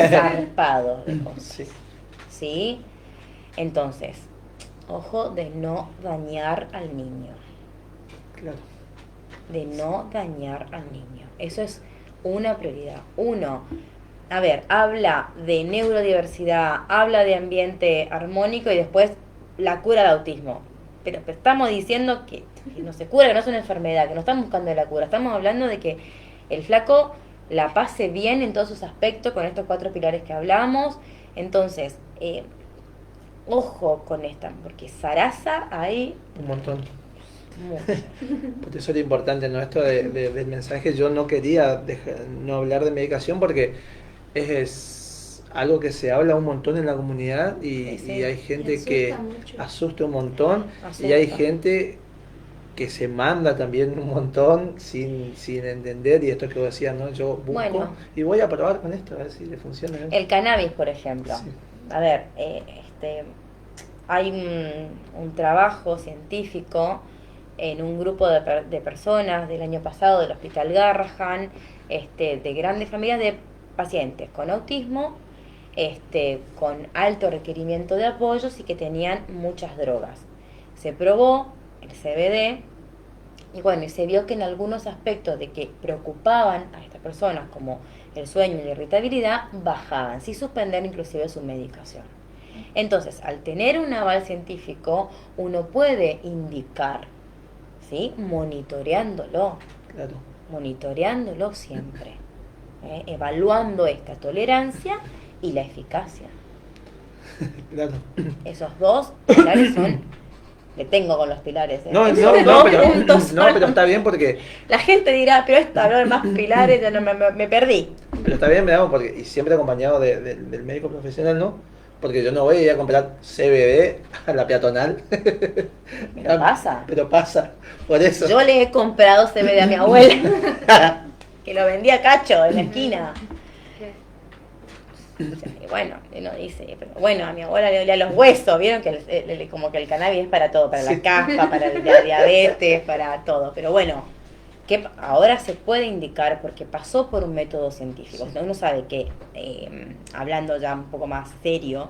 zarpado de cosas. Sí. ¿Sí? Entonces, ojo de no dañar al niño. Claro. De no dañar al niño. Eso es una prioridad. Uno, a ver, habla de neurodiversidad, habla de ambiente armónico y después la cura del autismo. Pero estamos diciendo que no se cura, que no es una enfermedad, que no estamos buscando la cura. Estamos hablando de que el flaco la pase bien en todos sus aspectos con estos 4 pilares que hablamos. Entonces, ojo con esta, porque zaraza hay Un montón. mucho. Por eso era importante, ¿no? Esto del mensaje. Yo no quería no hablar de medicación porque es algo que se habla un montón en la comunidad y, Sí. y hay gente Y asusta que mucho. asusta un montón Asusta. y hay gente que se manda también un montón sin entender, y esto que vos decías, ¿no? Yo busco Bueno. y voy a probar con esto a ver si le funciona. El cannabis, por ejemplo. Sí. A ver, hay un trabajo científico en un grupo de personas del año pasado del Hospital Garrahan, de grandes familias de pacientes con autismo, con alto requerimiento de apoyos y que tenían muchas drogas. Se probó el CBD y bueno, y se vio que en algunos aspectos de que preocupaban a estas personas, como el sueño y la irritabilidad, bajaban, sin suspender inclusive su medicación. Entonces, al tener un aval científico, uno puede indicar, ¿sí? Monitoreándolo siempre, evaluando esta tolerancia y la eficacia. Claro. Esos 2 pilares son, le tengo con los pilares. No, Esos no, no, 2 pero, puntos no, son- pero está bien porque La gente dirá, pero esto habló de más pilares, ya no me perdí. Pero está bien, veamos, porque, y siempre acompañado del médico profesional, ¿no? Porque yo no voy a ir a comprar CBD a la peatonal. Pero pasa. Pero pasa, por eso. Yo le he comprado CBD a mi abuela, que lo vendía cacho en la esquina. Y bueno, uno dice, pero bueno, a mi abuela le dolía los huesos, vieron que como que el cannabis es para todo, para la Sí. caspa, para la diabetes, para todo. Pero bueno, que ahora se puede indicar porque pasó por un método científico. Sí. Uno sabe que, hablando ya un poco más serio,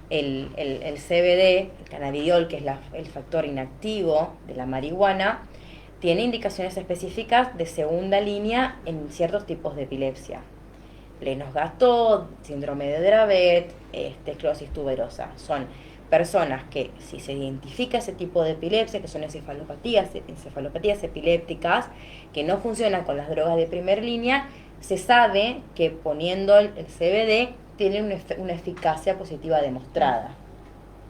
el CBD, el cannabidiol, que es el factor inactivo de la marihuana, tiene indicaciones específicas de segunda línea en ciertos tipos de epilepsia. Lennox-Gastaut, síndrome de Dravet, esclerosis tuberosa. Son personas que, si se identifica ese tipo de epilepsia, que son encefalopatías epilépticas, que no funcionan con las drogas de primera línea, se sabe que poniendo el CBD tiene una eficacia positiva demostrada.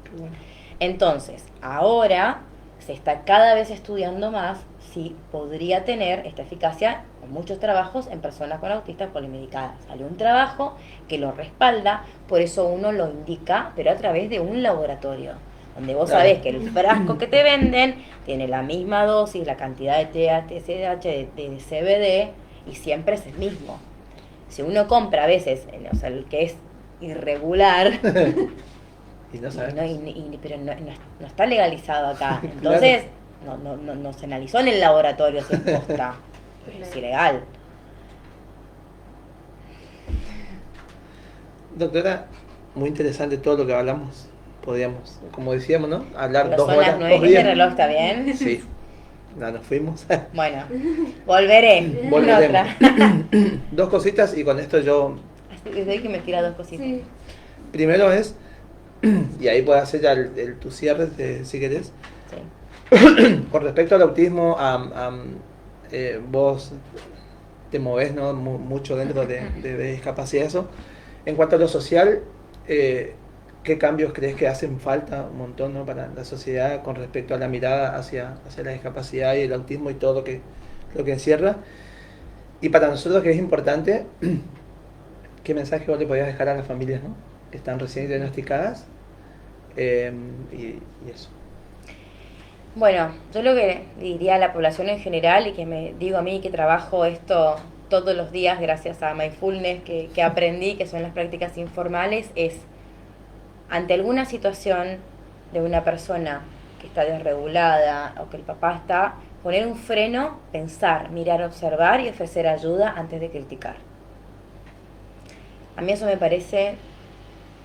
Qué bueno. Entonces, ahora se está cada vez estudiando más si podría tener esta eficacia con muchos trabajos en personas con autistas polimedicadas. Salió un trabajo que lo respalda, por eso uno lo indica, pero a través de un laboratorio, donde vos Claro. sabés que el frasco que te venden tiene la misma dosis, la cantidad de THC, de CBD, y siempre es el mismo. Si uno compra a veces, o sea, el que es irregular, Y no sabes. pero no está legalizado acá. Entonces, no se analizó en el laboratorio si es posta. Pero es ilegal. Doctora, muy interesante todo lo que hablamos. Podríamos, como decíamos, ¿no? Hablar Pero 2 son horas. las 9. 2 ¿Este días. reloj está bien? Sí. No, nos fuimos. Bueno, volveré. En Volveremos. otra. 2 cositas y con esto yo. Así, desde ahí que me tira 2 cositas. Sí. Primero es, y ahí puedes hacer ya tu cierre si querés. Sí. Con respecto al autismo, vos te movés, ¿no? Mucho dentro de discapacidad, eso. En cuanto a lo social, ¿qué cambios crees que hacen falta un montón, ¿no? para la sociedad con respecto a la mirada hacia la discapacidad y el autismo y todo lo que encierra? Y para nosotros, que es importante, ¿qué mensaje vos le podrías dejar a las familias, ¿no? que están recién diagnosticadas? Y eso. Bueno, yo lo que diría a la población en general, y que me digo a mí que trabajo esto todos los días gracias a Mindfulness que aprendí, que son las prácticas informales, es ante alguna situación de una persona que está desregulada o que el papá está, poner un freno, pensar, mirar, observar y ofrecer ayuda antes de criticar. A mí eso me parece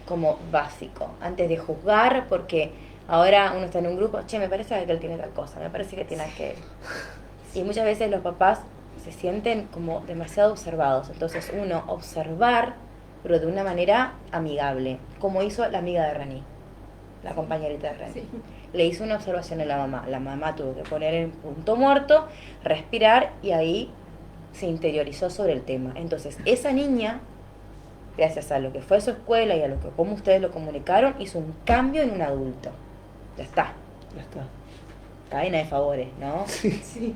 como básico, antes de juzgar, porque ahora uno está en un grupo, che, me parece que él tiene tal cosa, me parece que tiene aquel. Y muchas veces los papás se sienten como demasiado observados, entonces uno observar, pero de una manera amigable, como hizo la amiga de Reni, la compañerita de Reni. Sí. Le hizo una observación a la mamá tuvo que poner en punto muerto, respirar y ahí se interiorizó sobre el tema. Entonces esa niña, gracias a lo que fue a su escuela y a lo que como ustedes lo comunicaron, hizo un cambio en un adulto. Ya está. Ya está. Cadena de favores, ¿no? Sí. Sí.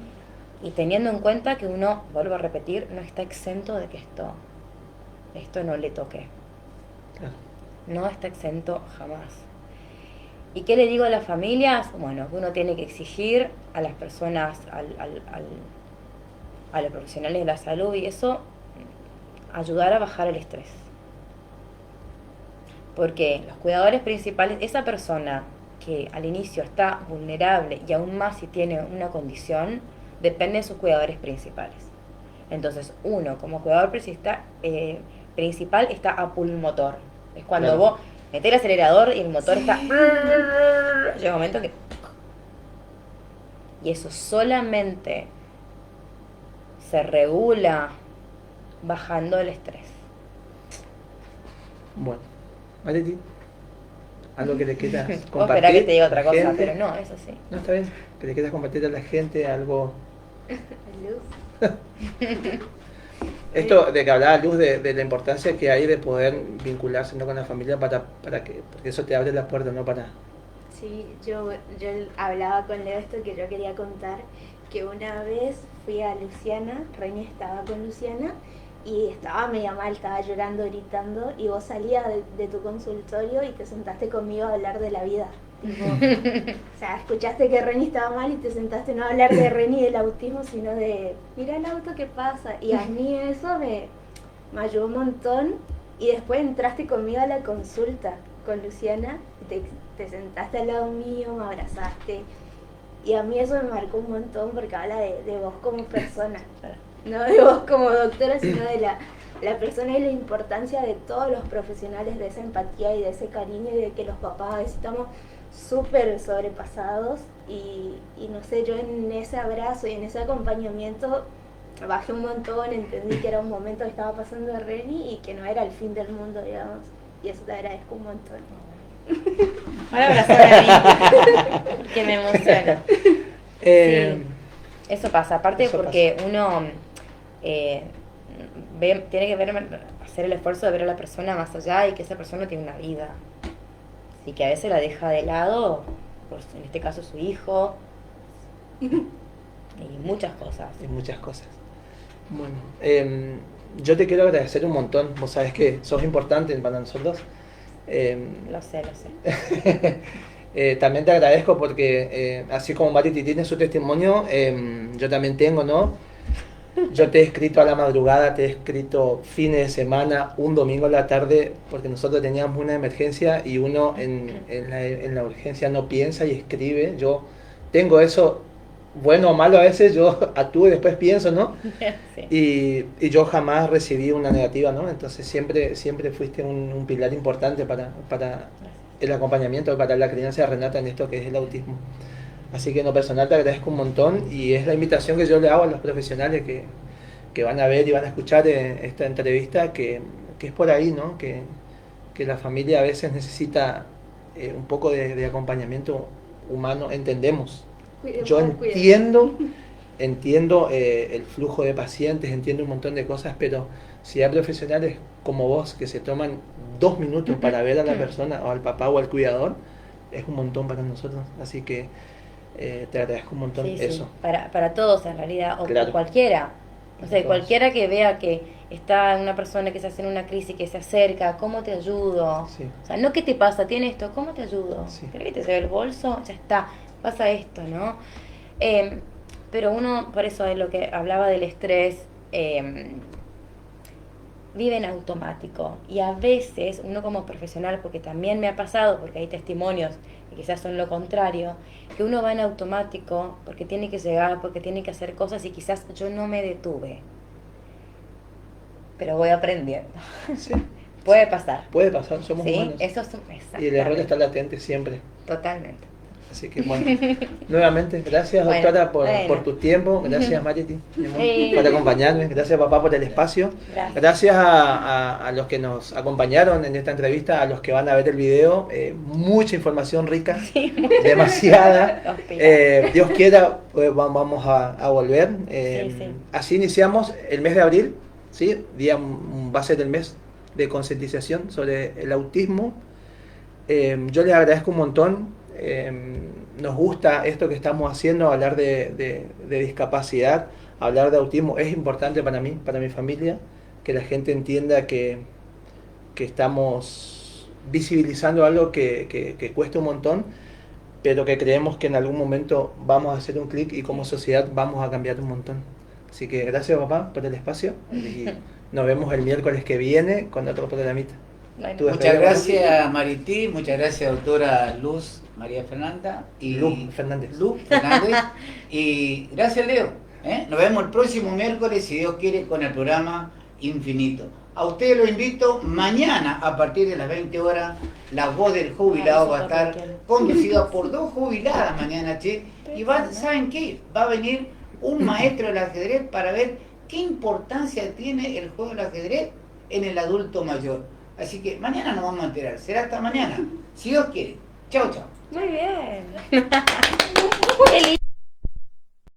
Y teniendo en cuenta que uno, vuelvo a repetir, no está exento de que esto no le toque. Claro. No está exento jamás. ¿Y qué le digo a las familias? Bueno, que uno tiene que exigir a las personas, a los profesionales de la salud y eso, ayudar a bajar el estrés. Porque los cuidadores principales, esa persona que al inicio está vulnerable y aún más si tiene una condición, depende de sus cuidadores principales. Entonces uno como cuidador principal está a pulmotor. Es cuando claro. Vos metés el acelerador y el motor está... Llega un momento que... Y eso solamente se regula bajando el estrés. Bueno, Valeti, algo que le quieras compartir. Vos esperá que te diga otra cosa, pero no, eso sí. No, está bien. Que le quieras compartir a la gente algo... Luz. Esto de que hablaba Luz de la importancia que hay de poder vincularse, ¿no? con la familia para que porque eso te abre las puertas, ¿no? Para... Sí, yo hablaba con Leo esto que yo quería contar, que una vez fui a Luciana, Reni estaba con Luciana y estaba media mal, estaba llorando, gritando, y vos salías de tu consultorio y te sentaste conmigo a hablar de la vida. Tipo, o sea, escuchaste que Reni estaba mal y te sentaste no a hablar de Reni y del autismo, sino de, mira el auto que pasa. Y a mí eso me ayudó un montón. Y después entraste conmigo a la consulta con Luciana, y te sentaste al lado mío, me abrazaste. Y a mí eso me marcó un montón porque habla de vos como persona. No de vos como doctora, sino de la persona y la importancia de todos los profesionales, de esa empatía y de ese cariño, y de que los papás a veces estamos súper sobrepasados y no sé, yo en ese abrazo y en ese acompañamiento bajé un montón, entendí que era un momento que estaba pasando de Reni y que no era el fin del mundo, digamos, y eso te agradezco un montón. Ahora abrazar a mí, que me emociona. Sí, eso pasa, aparte eso porque pasa. Uno tiene que hacer el esfuerzo de ver a la persona más allá y que esa persona tiene una vida. Y que a veces la deja de lado, pues en este caso su hijo, y muchas cosas. Y muchas cosas. Bueno, yo te quiero agradecer un montón, vos sabés que sos importante para nosotros. Lo sé. También te agradezco porque así como Valeti tiene su testimonio, yo también tengo, ¿no? Yo te he escrito a la madrugada, te he escrito fines de semana, un domingo a la tarde, porque nosotros teníamos una emergencia y uno en la urgencia no piensa y escribe. Yo tengo eso, bueno o malo a veces, yo actúo y después pienso, ¿no? Sí. Y yo jamás recibí una negativa, ¿no? Entonces siempre fuiste un pilar importante para el acompañamiento, para la crianza de Renata en esto que es el autismo. Así que en lo personal te agradezco un montón y es la invitación que yo le hago a los profesionales que van a ver y van a escuchar esta entrevista, que es por ahí, ¿no? Que la familia a veces necesita un poco de acompañamiento humano, entendemos. Yo entiendo el flujo de pacientes, entiendo un montón de cosas, pero Si hay profesionales como vos que se toman 2 minutos para ver a la persona, o al papá o al cuidador, es un montón para nosotros. Así que te agradezco un montón Sí, eso. para todos en realidad, o Claro. cualquiera. No sé, Todos. cualquiera que vea que está una persona que se hace en una crisis, que se acerca, ¿cómo te ayudo? Sí. O sea, no, ¿qué te pasa? ¿Tiene esto? ¿Cómo te ayudo? Sí. ¿Querés que te lleve el bolso? Ya está, pasa esto, ¿no? Pero uno, por eso es lo que hablaba del estrés, vive en automático. Y a veces uno como profesional, porque también me ha pasado, porque hay testimonios que quizás son lo contrario, que uno va en automático porque tiene que llegar, porque tiene que hacer cosas y quizás yo no me detuve. Pero voy aprendiendo. Sí. Puede pasar. Puede pasar, somos ¿Sí? humanos. Eso es Y el error está latente siempre. Totalmente. Así que bueno, nuevamente, gracias Bueno, doctora bueno. por tu tiempo, gracias Mariti mi amor, Sí. por acompañarme, gracias papá por el espacio, Gracias. a los que nos acompañaron en esta entrevista, a los que van a ver el video, mucha información rica, Sí. demasiada, Los pilares. Dios quiera vamos a volver, Sí. así iniciamos el mes de abril, ¿sí? Va a ser el mes de concientización sobre el autismo. Yo les agradezco un montón. Nos gusta esto que estamos haciendo, hablar de discapacidad, hablar de autismo. Es importante para mí, para mi familia, que la gente entienda que estamos visibilizando algo que cuesta un montón, pero que creemos que en algún momento vamos a hacer un clic y como sociedad vamos a cambiar un montón. Así que gracias papá por el espacio y nos vemos el miércoles que viene con otro programita. Bueno, Muchas gracias Marití, muchas gracias doctora Luz María Fernanda y Luz Fernández. Y gracias Leo. Nos vemos el próximo miércoles, si Dios quiere, con el programa Infinito. A ustedes los invito mañana a partir de las 20 horas. La voz del jubilado va a estar conducida por 2 jubiladas mañana, che. Y ¿saben qué? Va a venir un maestro del ajedrez para ver qué importancia tiene el juego del ajedrez en el adulto mayor. Así que mañana nos vamos a enterar. Será hasta mañana, si Dios quiere. Chao, chao. Muy bien. Qué lindo.